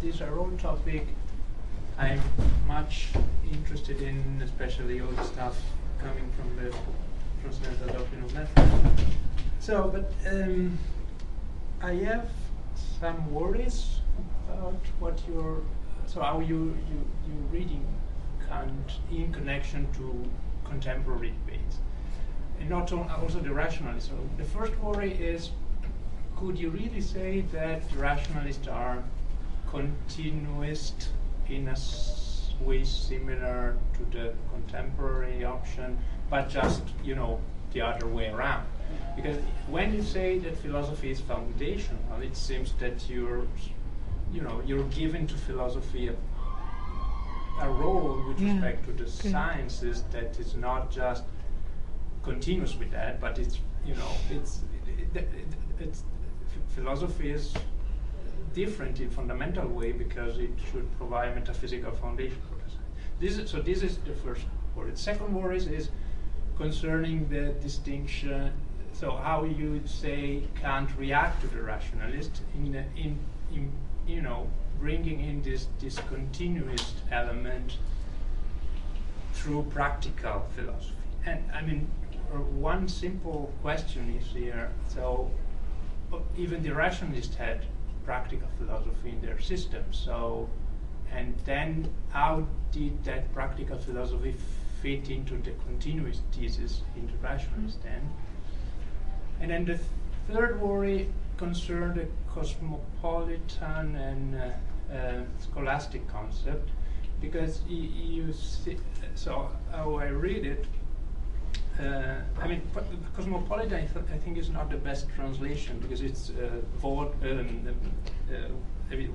These are all topics I'm much interested in, especially all the stuff coming from the transcendental doctrine of networks. So, but I have some worries about what how you reading Kant in connection to contemporary debates, and not also the rationalists. So the first worry is, could you really say that the rationalists are continuist in a way similar to the contemporary option, but just the other way around? Because when you say that philosophy is foundational, it seems that you're giving to philosophy a role with respect to the sciences that is not just continuous with that, but it's philosophy is different in fundamental way because it should provide metaphysical foundation for the science. This is the first worry. The second worry is concerning the distinction. So how you say Kant react to the rationalist in bringing in this continuous element through practical philosophy. And one simple question is here. So even the rationalists had practical philosophy in their system. So, and then how did that practical philosophy fit into the continuous thesis in the rationalist then? And then the third worry concerned the cosmopolitan and scholastic concept, because you see, so how I read it, cosmopolitan I think is not the best translation because it's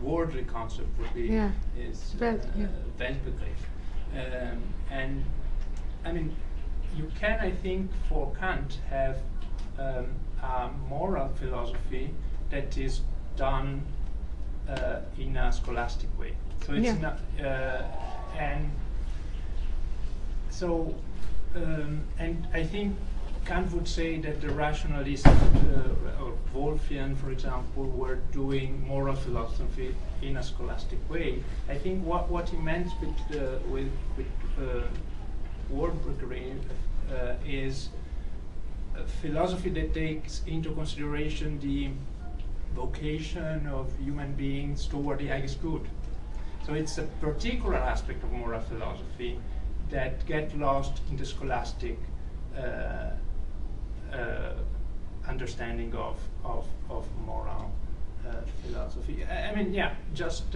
worldly concept would be is Weltbegriff, and you can, I think, for Kant have a moral philosophy that is done in a scholastic way. So it's not, and so, and I think Kant would say that the rationalists, or Wolffian, for example, were doing moral philosophy in a scholastic way. I think what he meant with Warburg is a philosophy that takes into consideration the vocation of human beings toward the highest good. So it's a particular aspect of moral philosophy that get lost in the scholastic understanding of moral philosophy. I mean, yeah, just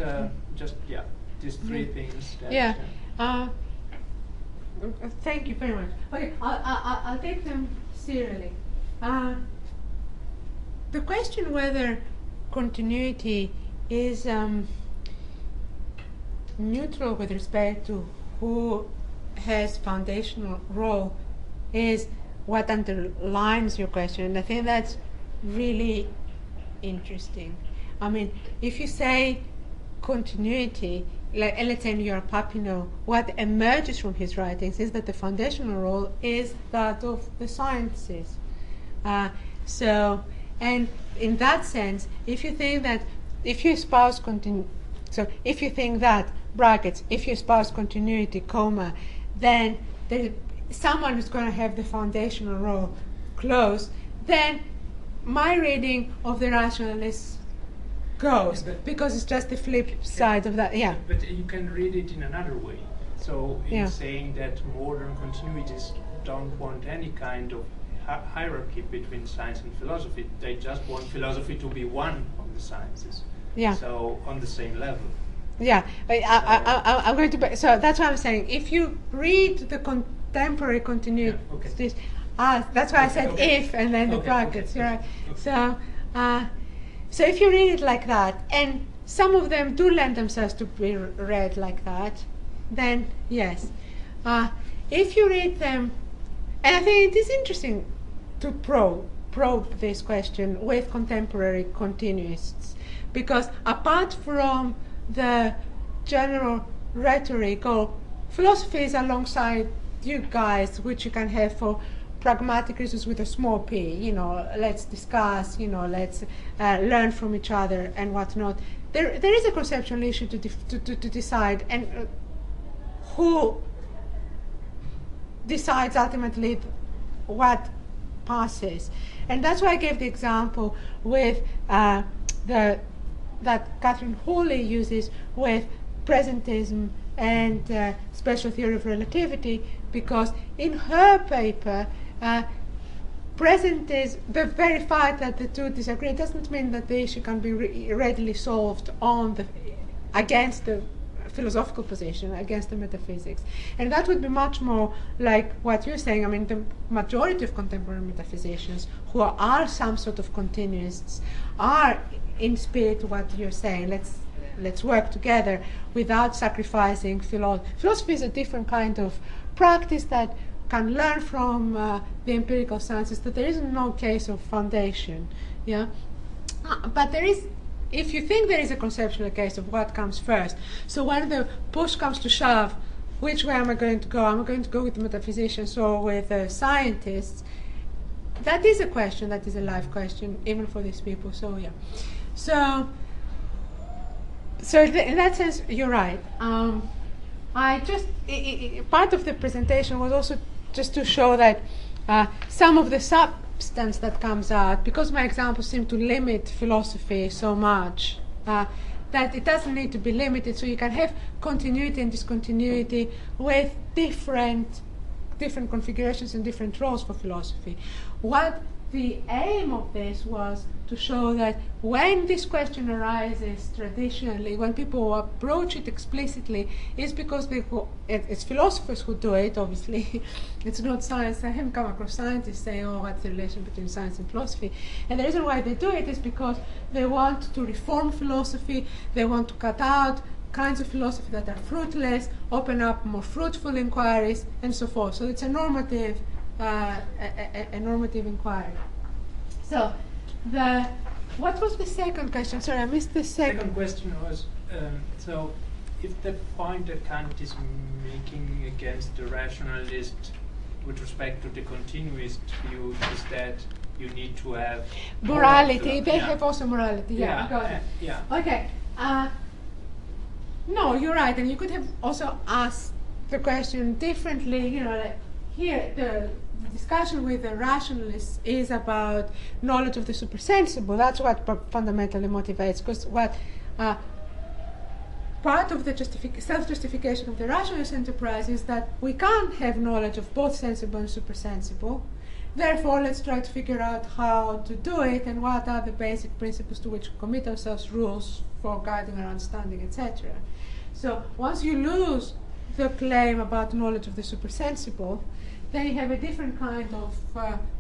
these three things. That, thank you very much. Okay, I'll take them serially. The question whether continuity is neutral with respect to who has foundational role is what underlines your question, and I think that's really interesting. I mean, if you say continuity, like, and let's say you're Papineau, what emerges from his writings is that the foundational role is that of the sciences. So, and in that sense, if you think that, if you espouse if you think that, brackets, if you espouse continuity, comma, then someone who's going to have the foundational role close, then my reading of the rationalists goes, because it's just the flip side of that. Yeah. But you can read it in another way. So in saying that modern continuities don't want any kind of hierarchy between science and philosophy, they just want philosophy to be one of the sciences. Yeah. So on the same level. Yeah, I'm going to. So that's what I'm saying. If you read the contemporary continuity, that's why I said if and then the brackets. Right. So, so if you read it like that, and some of them do lend themselves to be read like that, then yes. If you read them, and I think it is interesting to probe this question with contemporary continuists, because apart from the general rhetoric or philosophy is alongside you guys, which you can have for pragmatic reasons with a small p, let's discuss, let's learn from each other and whatnot. There is a conceptual issue to decide, and who decides ultimately what passes. And that's why I gave the example with that Catherine Hawley uses with presentism and special theory of relativity, because in her paper, presentism, the very fact that the two disagree doesn't mean that the issue can be readily solved against the philosophical position, against the metaphysics. And that would be much more like what you're saying. I mean, the majority of contemporary metaphysicians who are some sort of continuists are in spirit what you're saying. Let's work together without sacrificing philosophy. Philosophy is a different kind of practice that can learn from the empirical sciences, that there is no case of foundation. Yeah, but there is. If you think there is a conceptual case of what comes first, so when the push comes to shove, which way am I going to go? Am I going to go with the metaphysicians or with the scientists? That is a question, that is a live question, even for these people. So yeah. So in that sense, you're right. I just part of the presentation was also just to show that some of the substance that comes out, because my examples seem to limit philosophy so much, that it doesn't need to be limited. So you can have continuity and discontinuity with different configurations and different roles for philosophy. What the aim of this was to show that when this question arises traditionally, when people approach it explicitly, it's because it's philosophers who do it, obviously. It's not science. I haven't come across scientists saying, oh, what's the relation between science and philosophy? And the reason why they do it is because they want to reform philosophy, they want to cut out kinds of philosophy that are fruitless, open up more fruitful inquiries, and so forth. So it's a normative inquiry. So the what was the second question? Sorry, I missed the Second question was, so if the point that Kant is making against the rationalist with respect to the continuist view is that you need to have morality. They yeah. have also morality. Yeah, I got it. Yeah. Okay. No, you're right, and you could have also asked the question differently. You know, like here the discussion with the rationalists is about knowledge of the supersensible. That's what fundamentally motivates, because what part of the self-justification of the rationalist enterprise is that we can't have knowledge of both sensible and supersensible. Therefore, let's try to figure out how to do it and what are the basic principles to which we commit ourselves, rules for guiding our understanding, etc. So once you lose the claim about knowledge of the supersensible, then you have a different kind of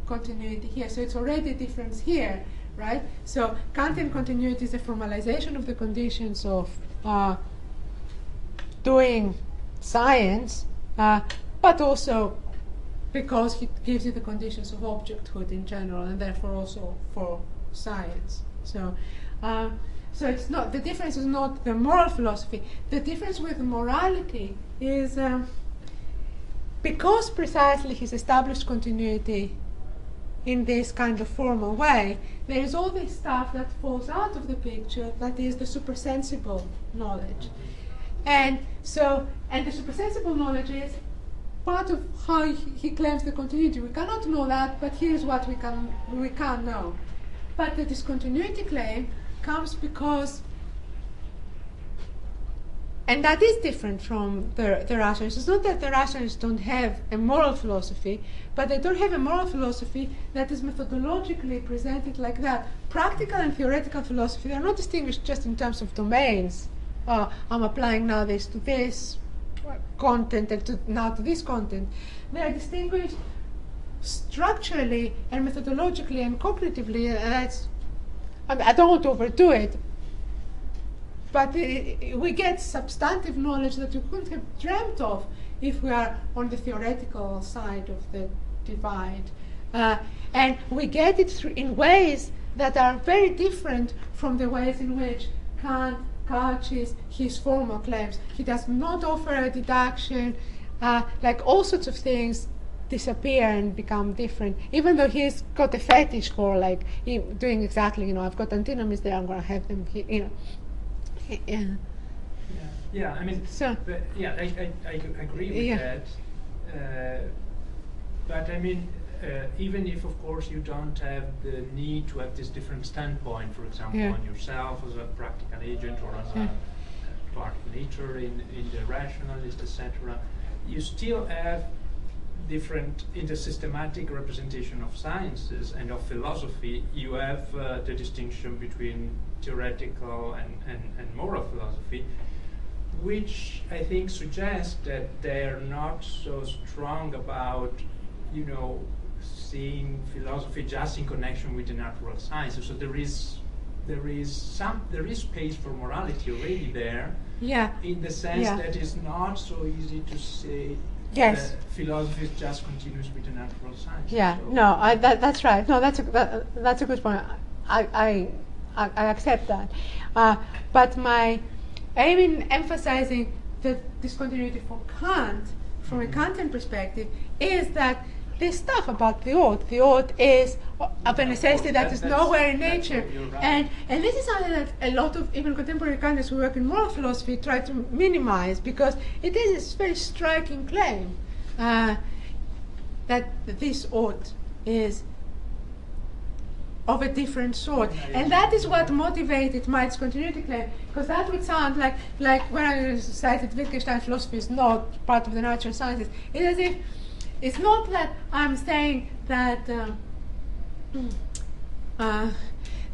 continuity here. So it's already a difference here, right? So Kantian continuity is a formalization of the conditions of doing science, but also because it gives you the conditions of objecthood in general, and therefore also for science. So, so it's not, the difference is not the moral philosophy. The difference with morality is because precisely he's established continuity in this kind of formal way, there is all this stuff that falls out of the picture, that is the supersensible knowledge. And so, and the supersensible knowledge is part of how he claims the continuity. We cannot know that, but here's what we can know. But the discontinuity claim comes because, and that is different from the rationalists. It's not that the rationalists don't have a moral philosophy, but they don't have a moral philosophy that is methodologically presented like that. Practical and theoretical philosophy, they're not distinguished just in terms of domains. I'm applying now this to this content and now to this content. They are distinguished structurally and methodologically and cognitively. I don't want to overdo it, but we get substantive knowledge that we couldn't have dreamt of if we are on the theoretical side of the divide. And we get it in ways that are very different from the ways in which Kant couches his formal claims. He does not offer a deduction, like all sorts of things disappear and become different, even though he's got a fetish for like doing exactly, I've got antinomies there, I'm going to have them here, Yeah, I mean, so, but I agree with that. But I mean, even if, of course, you don't have the need to have this different standpoint, for example, on yourself as a practical agent or as a part of nature in the rationalist, etc., you still have different, in the systematic representation of sciences and of philosophy, you have the distinction between theoretical and moral philosophy, which I think suggests that they're not so strong about, seeing philosophy just in connection with the natural sciences. So there is space for morality already there. Yeah. In the sense that it's not so easy to say that philosophy is just continuous with the natural sciences. Yeah. So No, that's right. No, that's a good point. I accept that. But my aim in emphasizing the discontinuity for Kant, from a Kantian perspective, is that this stuff about the ought is of a necessity that is nowhere in nature. Right. And this is something that a lot of even contemporary Kantians who work in moral philosophy try to minimize, because it is this very striking claim that this ought is of a different sort. And that is what motivated my discontinuity claim, because that would sound like when I cited Wittgenstein, philosophy is not part of the natural sciences. It's as if it's not that I'm saying that the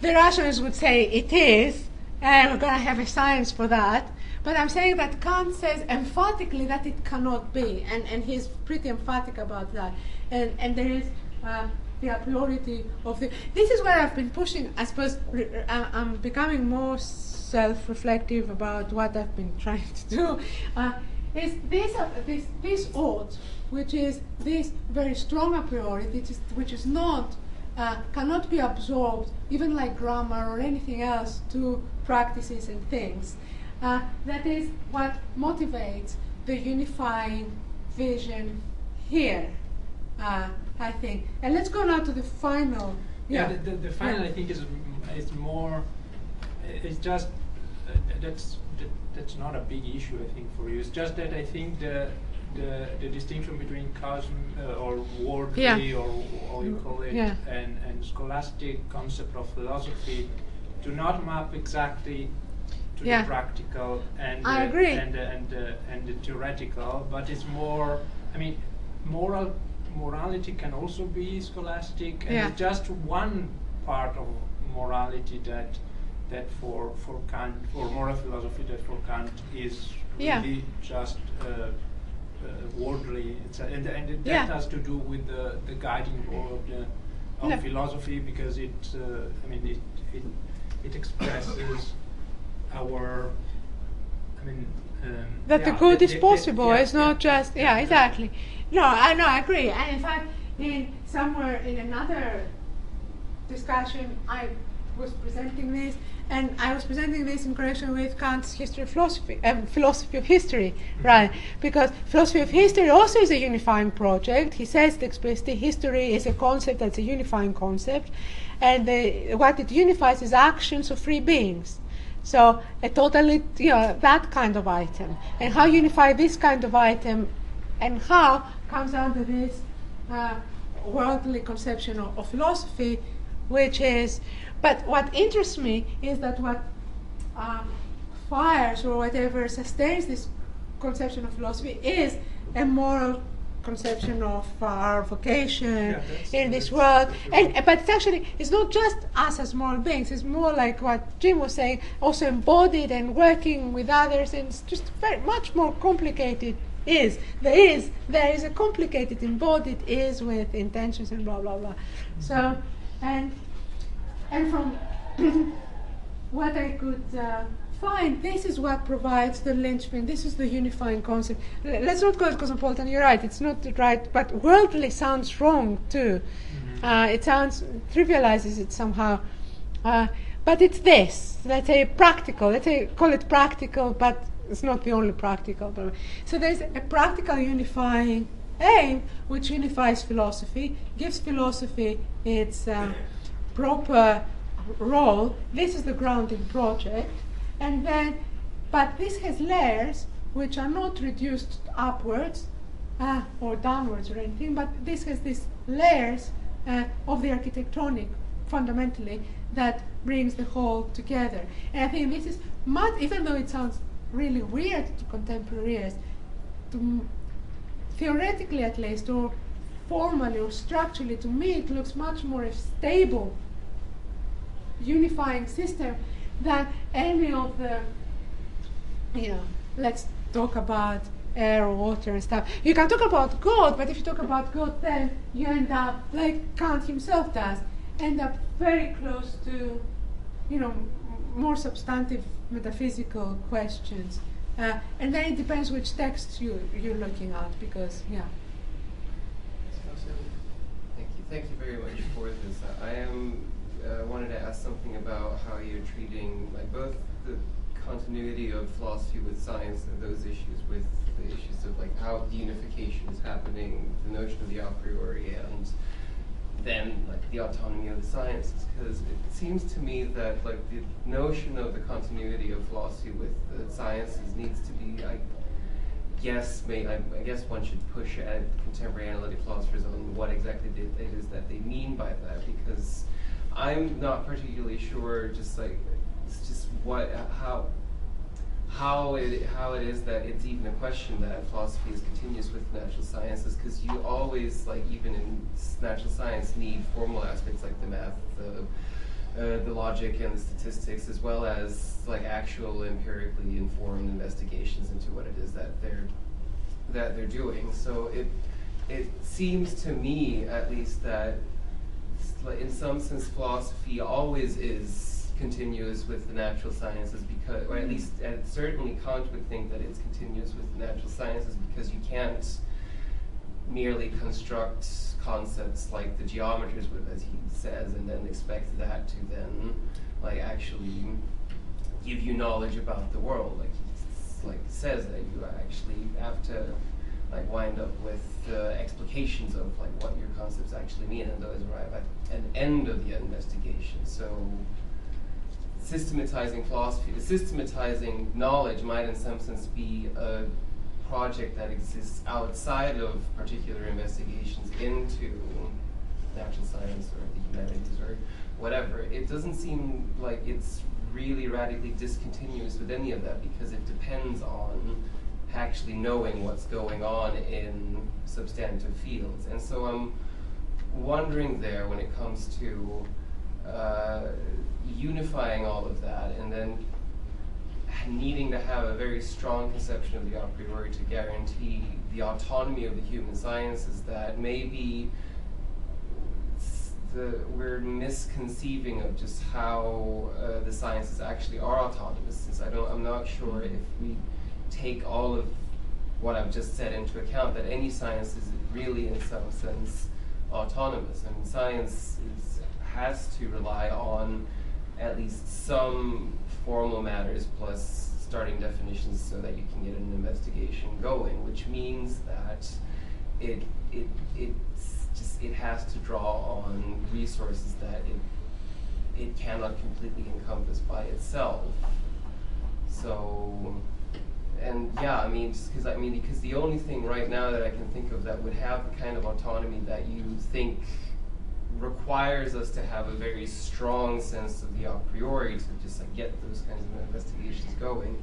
rationalists would say it is, and we're going to have a science for that, but I'm saying that Kant says emphatically that it cannot be, and he's pretty emphatic about that. And there is the a priority of the... This is where I've been pushing, I suppose. I'm becoming more self-reflective about what I've been trying to do. Is this ought, which is this very strong a priori, which is not cannot be absorbed, even like grammar or anything else, to practices and things. That is what motivates the unifying vision here, I think. And let's go now to the final. Yeah, the final I think is more. It's just that's not a big issue I think for you. It's just that I think the distinction between or worldly or how you call it and scholastic concept of philosophy do not map exactly to the practical and I agree. And the theoretical, but it's more. I mean, morality can also be scholastic, and it's just one part of morality that for Kant, for moral philosophy, that for Kant is really just worldly. And that has to do with the guiding role of philosophy, because it expresses our. That the good is possible. It's not just exactly. No, I agree. And in fact, somewhere in another discussion, I was presenting this, and I was presenting this in connection with Kant's history of philosophy, philosophy of history, right? Because philosophy of history also is a unifying project. He says explicitly, history is a concept that's a unifying concept, and what it unifies is actions of free beings. So a totally, that kind of item, and how unify this kind of item, and how comes down to this worldly conception of philosophy, which is. But what interests me is that what fires or whatever sustains this conception of philosophy is a moral conception of our vocation in this world. But it's not just us as moral beings. It's more like what Jim was saying, also embodied and working with others, and it's just very much more complicated. There is a complicated embodied is with intentions and blah blah blah. So and from what I could find, this is what provides the linchpin. This is the unifying concept. Let's not call it cosmopolitan. You're right. It's not right, but worldly sounds wrong too. It trivializes it somehow. But it's this. Let's say practical. Call it practical, but it's not the only practical. So there's a practical unifying aim which unifies philosophy, gives philosophy its proper role. This is the grounding project, and then, but this has layers which are not reduced upwards or downwards or anything, but this has these layers of the architectonic, fundamentally, that brings the whole together. And I think this is much, even though it sounds really weird to contemporary ears, theoretically at least, or formally or structurally, to me it looks much more a stable unifying system than any of the, let's talk about air or water and stuff. You can talk about God, but if you talk about God, then you end up, like Kant himself does, end up very close to, more substantive metaphysical questions. And then it depends which texts you're looking at, because, Thank you very much for this. I wanted to ask something about how you're treating both the continuity of philosophy with science and those issues with the issues of how the unification is happening, the notion of the a priori, and then the autonomy of the sciences. Because it seems to me that the notion of the continuity of philosophy with the sciences needs to be, I guess one should push at contemporary analytic philosophers on what exactly it is that they mean by that, because I'm not particularly sure how it is that it's even a question that philosophy is continuous with natural sciences, because you always, even in natural science, need formal aspects like the math, the logic and the statistics, as well as actual empirically informed investigations into what it is that they're doing. So it seems to me, at least, that in some sense philosophy always is continuous with the natural sciences, because, or at least certainly Kant would think that it's continuous with the natural sciences, because you can't merely construct concepts like the geometers would, as he says, and then expect that to then like actually give you knowledge about the world. Like he says that you actually have to like wind up with explications of like what your concepts actually mean, and those arrive at an end of the investigation. So systematizing philosophy, systematizing knowledge might in some sense be a project that exists outside of particular investigations into natural science or the humanities or whatever. It doesn't seem like it's really radically discontinuous with any of that, because it depends on actually knowing what's going on in substantive fields. And so I'm wondering there, when it comes to unifying all of that and then needing to have a very strong conception of the a priori to guarantee the autonomy of the human sciences, that maybe we're misconceiving of just how the sciences actually are autonomous, since I'm not sure if we take all of what I've just said into account, that any science is really in some sense autonomous. I mean, science has to rely on at least some formal matters plus starting definitions so that you can get an investigation going, which means that it has to draw on resources that it cannot completely encompass by itself. So, and yeah, I mean, because the only thing right now that I can think of that would have the kind of autonomy that you think requires us to have a very strong sense of the a priori to just like get those kinds of investigations going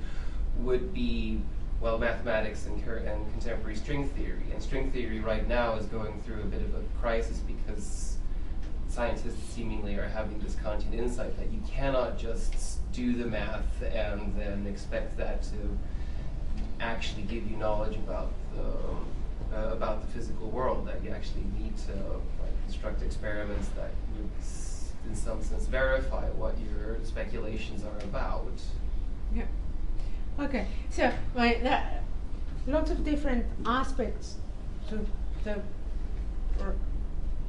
would be, well, mathematics and contemporary string theory. And string theory right now is going through a bit of a crisis because scientists seemingly are having this content insight that you cannot just do the math and then expect that to actually give you knowledge about the physical world, that you actually need to construct experiments that would, in some sense, verify what your speculations are about. Yeah. Okay. So there are lots of different aspects to the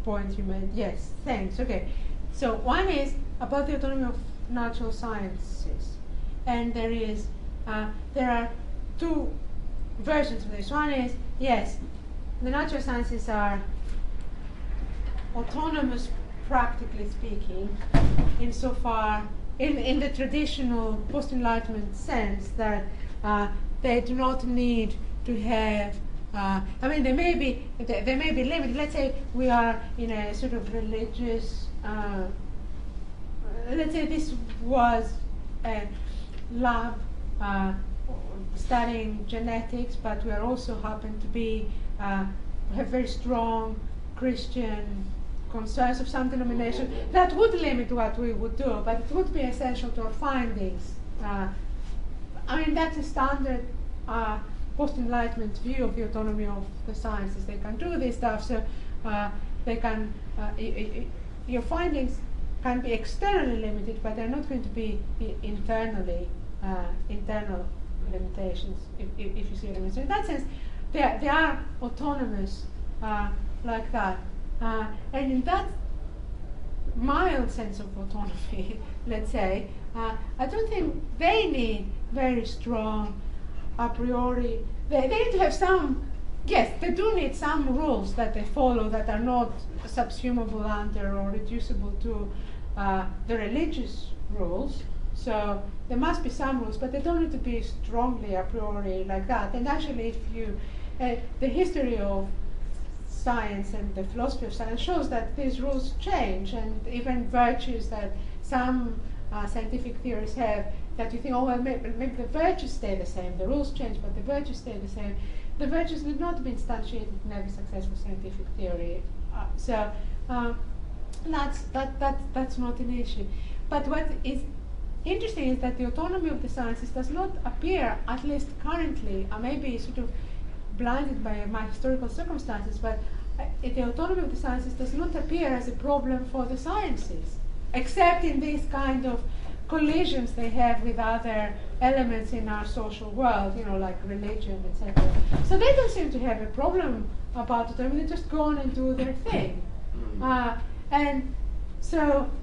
point you made. Yes. Thanks. Okay. So one is about the autonomy of natural sciences, and there are two versions of this. One is, yes, the natural sciences are autonomous, practically speaking, insofar in the traditional post-Enlightenment sense that they do not need to have. I mean, they may be limited. Let's say we are in a sort of religious. Let's say this was a lab studying genetics, but we are also happen to be have very strong Christian concerns of some denomination. That would limit what we would do, but it would be essential to our findings. I mean, that's a standard post-Enlightenment view of the autonomy of the sciences. They can do this stuff, so they can. Your findings can be externally limited, but they're not going to be internal limitations. If you see what I mean. So in that sense, they are autonomous like that. And in that mild sense of autonomy, let's say, I don't think they need very strong a priori. They need to have some, yes, they do need some rules that they follow that are not subsumable under or reducible to the religious rules. So there must be some rules, but they don't need to be strongly a priori like that. And actually, if you, the history of science and the philosophy of science shows that these rules change, and even virtues that some scientific theories have, that you think, oh, well, maybe the virtues stay the same, the rules change, but the virtues stay the same. The virtues did not be instantiated in every successful scientific theory. So that's not an issue. But what is interesting is that the autonomy of the sciences does not appear, at least currently, I may be sort of blinded by my historical circumstances, but the autonomy of the sciences does not appear as a problem for the sciences, except in this kind of collisions they have with other elements in our social world, like religion, etc. So they don't seem to have a problem about autonomy. They just go on and do their thing. And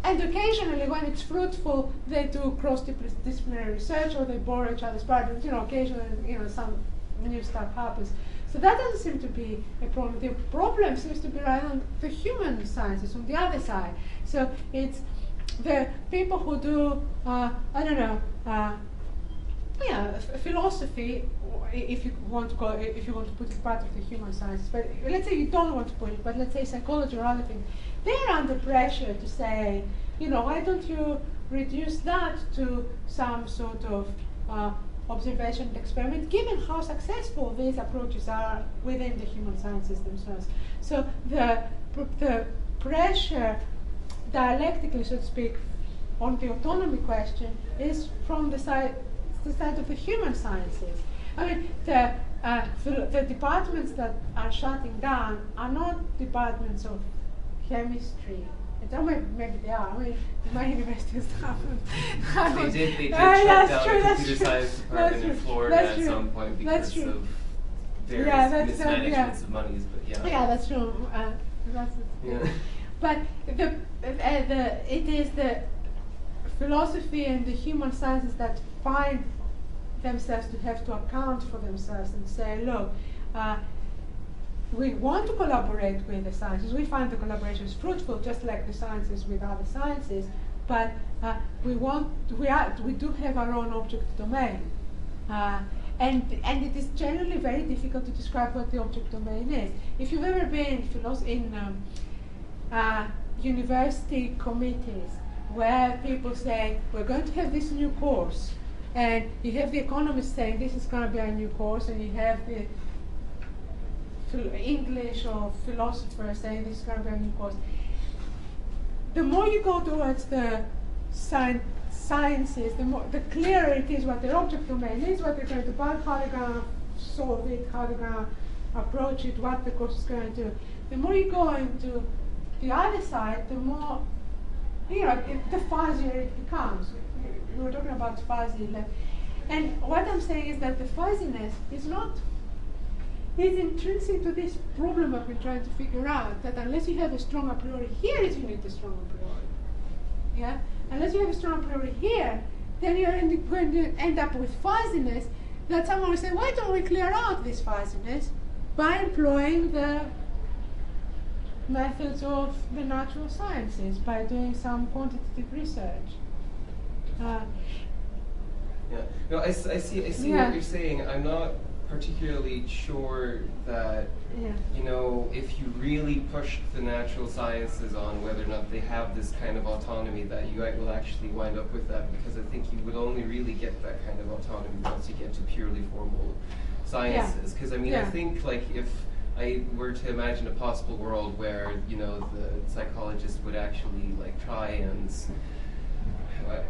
occasionally, when it's fruitful, they do cross-disciplinary research, or they borrow each other's partners. Occasionally, some new stuff happens. So that doesn't seem to be a problem. The problem seems to be right on the human sciences, on the other side. So it's the people who do, philosophy, if you want to put it part of the human sciences. But let's say you don't want to put it, but let's say psychology or other things. They're under pressure to say, why don't you reduce that to some sort of observation and experiment, given how successful these approaches are within the human sciences themselves. So the pressure, dialectically, so to speak, on the autonomy question is from the side of the human sciences. I mean, the departments that are shutting down are not departments of chemistry. Maybe they are. I mean, my university is They did shut down the computer science department in Florida at some point because of various mismanagements of monies. But yeah, that's true. But it is the philosophy and the human sciences that find themselves to have to account for themselves and say, look, we want to collaborate with the sciences. We find the collaborations fruitful, just like the sciences with other sciences. But we do have our own object domain, and it is generally very difficult to describe what the object domain is. If you've ever been in university committees where people say we're going to have this new course, and you have the economist saying this is going to be a new course, and you have the English or philosopher saying this is going to be a new course. The more you go towards the sciences, the clearer it is what their object domain is, what they're going to build, how they're going to solve it, how they're going to approach it, what the course is going to do. The more you go into the other side, the more, the fuzzier it becomes. We were talking about fuzzy. And what I'm saying is that the fuzziness is intrinsic to this problem I've been trying to figure out, that unless you have a strong a priori here, you need a strong a priori. Yeah? Unless you have a strong a priori here, then you're going to end up with fuzziness that someone will say, why don't we clear out this fuzziness by employing the methods of the natural sciences, by doing some quantitative research. I see what you're saying. I'm not particularly sure that, if you really push the natural sciences on whether or not they have this kind of autonomy, that you will actually wind up with that, because I think you would only really get that kind of autonomy once you get to purely formal sciences. Because I think if I were to imagine a possible world where, the psychologist would actually try and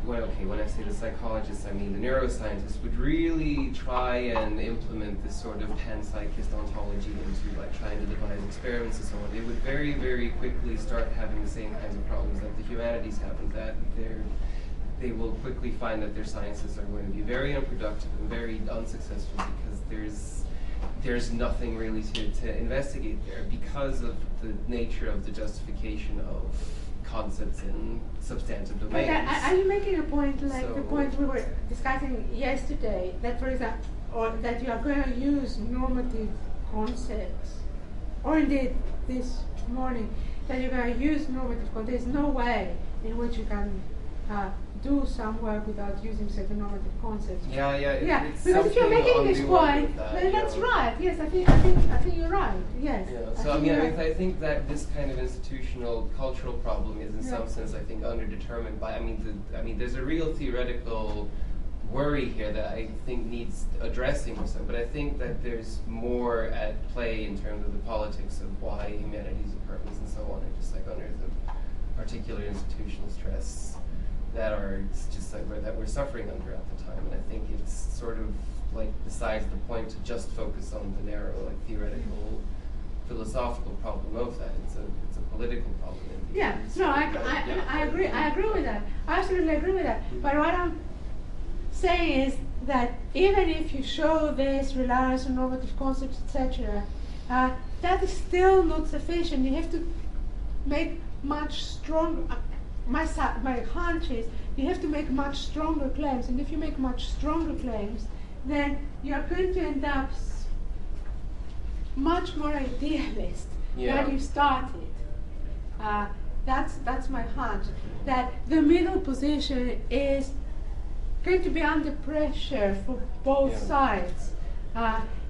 when I say the psychologists, I mean the neuroscientists would really try and implement this sort of panpsychist ontology into trying to devise experiments and so on. They would very, very quickly start having the same kinds of problems that the humanities have, and that they will quickly find that their sciences are going to be very unproductive and very unsuccessful, because there's nothing really to investigate there because of the nature of the justification of concepts in substantive domains. Are you making a point the point we were discussing yesterday, that for example, or that you are going to use normative concepts, or indeed this morning, that you're going to use normative concepts? There's no way in which you can do some work without using certain normative concepts. Because if you're making this point, then that's right. Yes, I think you're right. Yes. So I think that this kind of institutional cultural problem is in some sense, I think, underdetermined by. There's a real theoretical worry here that I think needs addressing or so, but I think that there's more at play in terms of the politics of why humanities departments and so on are just under the particular institutional stress that are just that we're suffering under at the time. And I think it's sort of besides the point to just focus on the narrow theoretical philosophical problem of that. It's a political problem. Yeah, no, I agree. I agree with that. I absolutely agree with that. But what I'm saying is that even if you show this reliance on normative concepts, etc., that is still not sufficient. You have to make much stronger. My hunch is you have to make much stronger claims, and if you make much stronger claims, then you are going to end up much more idealist than you started. That's my hunch. That the middle position is going to be under pressure for both sides,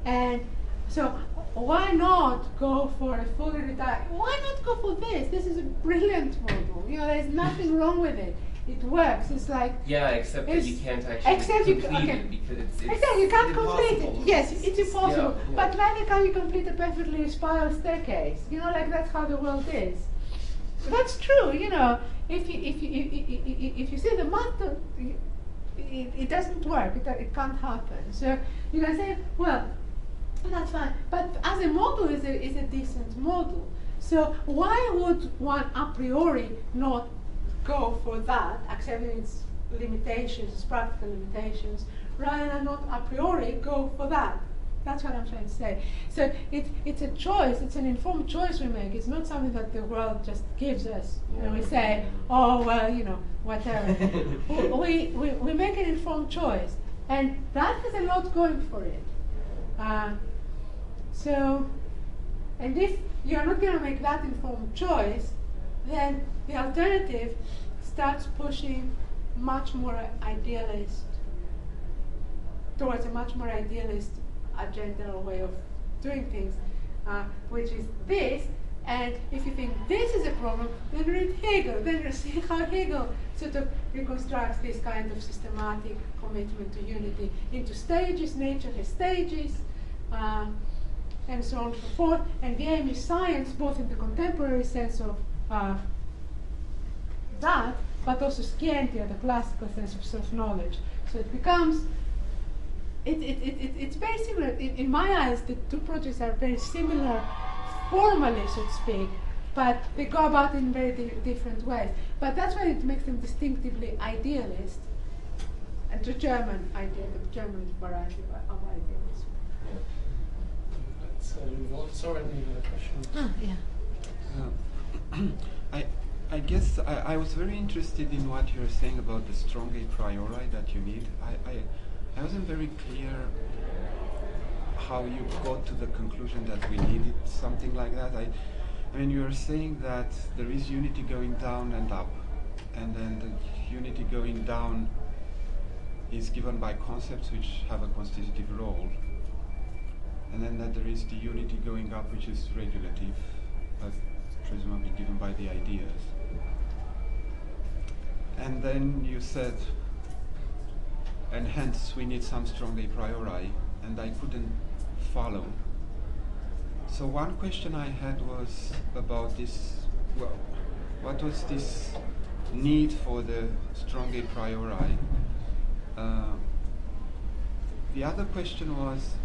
and so why not go for a fully retired? Why not go for this? This is a brilliant model. There's nothing wrong with it. It works. It's like except that you can't actually complete it because it's exactly you can't complete it. Yes, it's impossible. Yeah. But neither can you complete a perfectly spiral staircase. Like that's how the world is. That's true. If you see the math, it doesn't work. It can't happen. So you can say, well, that's fine. But as a model, is a decent model. So why would one a priori not go for that, accepting its limitations, its practical limitations, rather than not a priori go for that? That's what I'm trying to say. So it's a choice. It's an informed choice we make. It's not something that the world just gives us. And we say, oh, well, whatever. we make an informed choice. And that has a lot going for it. And if you're not going to make that informed choice, then the alternative starts pushing much more idealist, towards a much more idealist agenda or way of doing things, which is this. And if you think this is a problem, then read Hegel. Then you see how Hegel sort of reconstructs this kind of systematic commitment to unity into stages. Nature has stages, and so on and so forth. And the aim is science, both in the contemporary sense of that, but also scientia, the classical sense of self-knowledge. So it becomes, it's very similar. In my eyes, the two projects are very similar formally, so to speak, but they go about in very different ways. But that's why it makes them distinctively idealist, and the German idea, the German variety of idealism. Let's move on. Sorry, you had a question. I guess I was very interested in what you were saying about the strong a priori that you need. I wasn't very clear how you got to the conclusion that we needed something like that. I mean, you were saying that there is unity going down and up, and then the unity going down is given by concepts which have a constitutive role, and then that there is the unity going up which is regulative, presumably given by the ideas. And then you said, and hence we need some strong a priori, and I couldn't follow. So one question I had was about this, well, what was this need for the strong a priori? The other question was,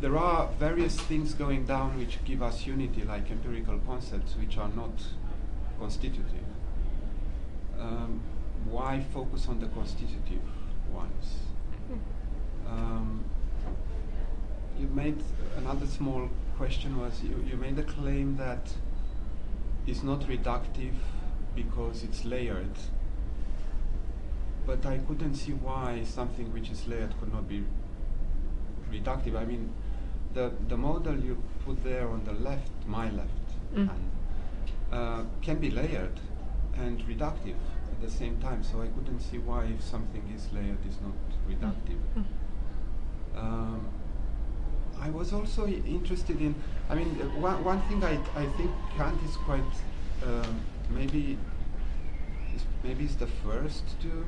there are various things going down which give us unity, like empirical concepts, which are not constitutive. Why focus on the constitutive ones? You made another small question was you made a claim that it's not reductive because it's layered, but I couldn't see why something which is layered could not be reductive. I mean, the model you put there on the left, my left hand, can be layered and reductive at the same time. So I couldn't see why if something is layered is not reductive. I was also interested in, I mean, one thing I think Kant is quite, maybe is the first to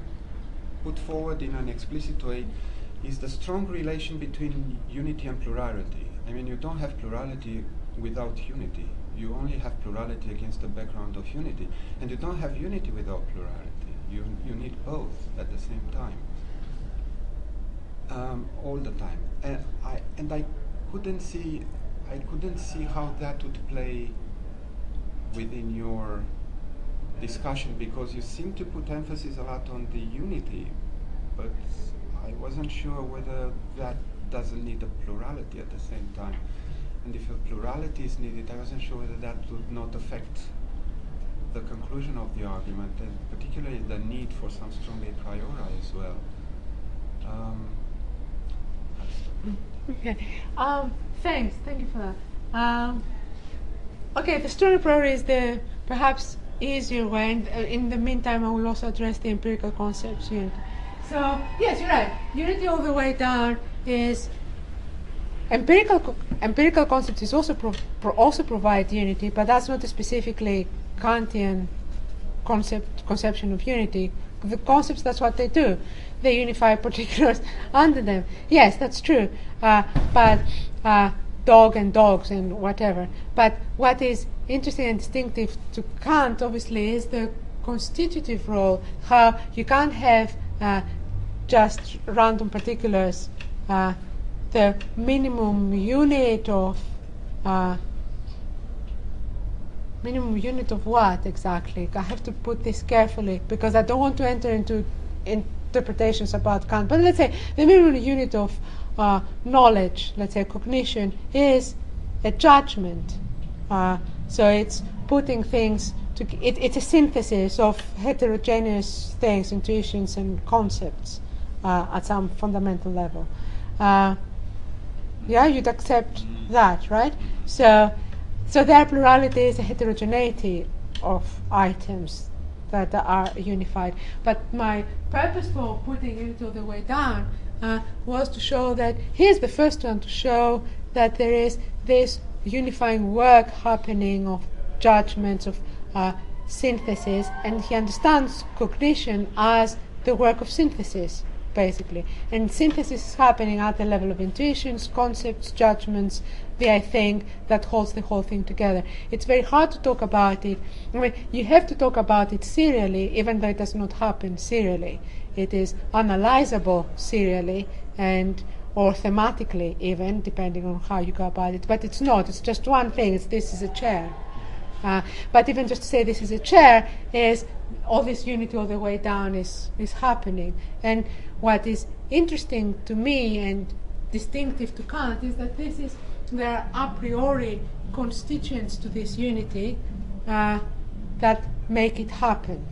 put forward in an explicit way, is the strong relation between unity and plurality. I mean, you don't have plurality without unity. You only have plurality against the background of unity. And you don't have unity without plurality. You need both at the same time. All the time. And I couldn't see, I couldn't see how that would play within your discussion, because you seem to put emphasis a lot on the unity, but I wasn't sure whether that doesn't need a plurality at the same time. And if a plurality is needed, I wasn't sure whether that would not affect the conclusion of the argument, and particularly the need for some strong a priori as well. Okay. Thanks. Thank you for that. Okay, the strong a priori is the perhaps easier way, and in the meantime, I will also address the empirical concepts. Unity. So yes, you're right. Unity all the way down is empirical concepts is also also provide unity, but that's not a specifically Kantian conception of unity. The concepts, that's what they do. They unify particulars under them. Yes, that's true. But dog and dogs and whatever. But what is interesting and distinctive to Kant, obviously, is the constitutive role. How you can't have just random particulars. The minimum unit of what exactly? I have to put this carefully because I don't want to enter into interpretations about Kant. But let's say the minimum unit of knowledge, let's say cognition, is a judgment. So it's putting things it's a synthesis of heterogeneous things, intuitions and concepts at some fundamental level. Yeah, you'd accept that, right? So their plurality is a heterogeneity of items that are unified. But my purpose for putting it all the way down was to show that he's the first one to show that there is this unifying work happening of judgments, of synthesis, and he understands cognition as the work of synthesis, basically. And synthesis is happening at the level of intuitions, concepts, judgments, the I think that holds the whole thing together. It's very hard to talk about it. I mean, you have to talk about it serially, even though it does not happen serially. It is analyzable serially and or thematically even, depending on how you go about it. But it's not. It's just one thing. It's this is a chair. But even just to say this is a chair is all this unity all the way down is happening. And what is interesting to me and distinctive to Kant is that there are a priori constituents to this unity that make it happen,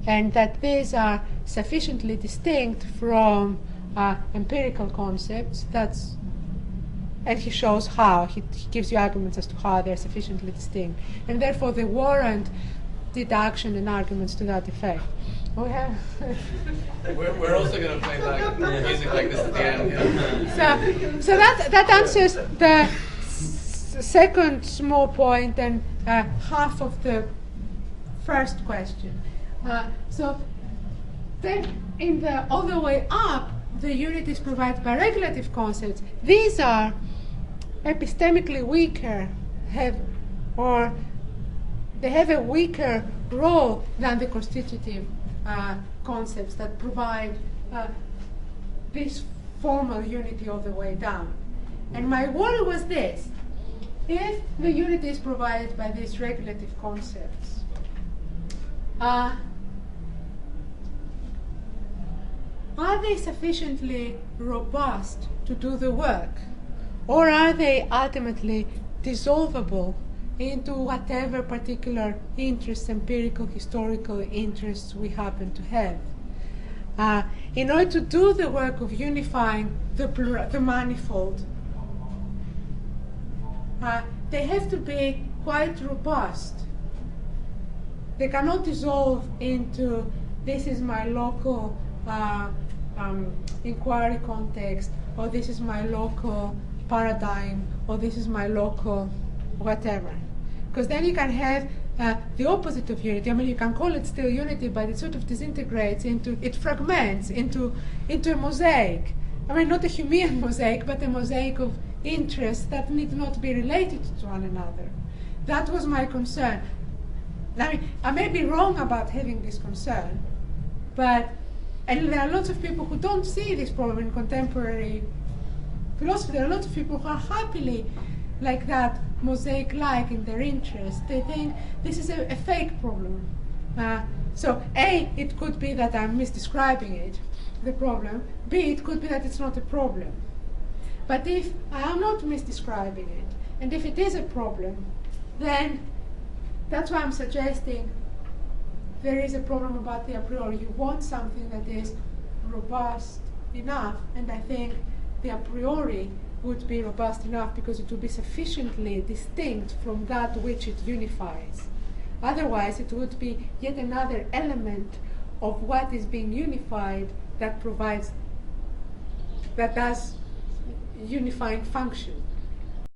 and that these are sufficiently distinct from empirical concepts. And he shows how. He gives you arguments as to how they're sufficiently distinct, and therefore they warrant deduction and arguments to that effect. We have we're also going to play like music like this at the end. Yeah. So that answers the second small point and half of the first question. So then in the other way up, the unity is provided by regulative concepts. These are epistemically weaker, they have a weaker role than the constitutive concepts that provide this formal unity all the way down. And my worry was this: if the unity is provided by these regulative concepts, are they sufficiently robust to do the work? Or are they ultimately dissolvable into whatever particular interests, empirical, historical interests we happen to have? In order to do the work of unifying the manifold, they have to be quite robust. They cannot dissolve into this is my local inquiry context, or this is my local paradigm, or this is my local whatever. Because then you can have the opposite of unity. I mean, you can call it still unity, but it sort of disintegrates it fragments into a mosaic. I mean, not a Humean mosaic, but a mosaic of interests that need not be related to one another. That was my concern. I mean, I may be wrong about having this concern, and there are lots of people who don't see this problem in contemporary philosophy. There are lots of people who are happily like that, mosaic-like in their interest. They think this is a fake problem. So A, it could be that I'm misdescribing it, the problem. B, it could be that it's not a problem. But if I am not misdescribing it, and if it is a problem, then that's why I'm suggesting there is a problem about the a priori. You want something that is robust enough, and I think the a priori would be robust enough because it would be sufficiently distinct from that which it unifies. Otherwise, it would be yet another element of what is being unified that does unifying function.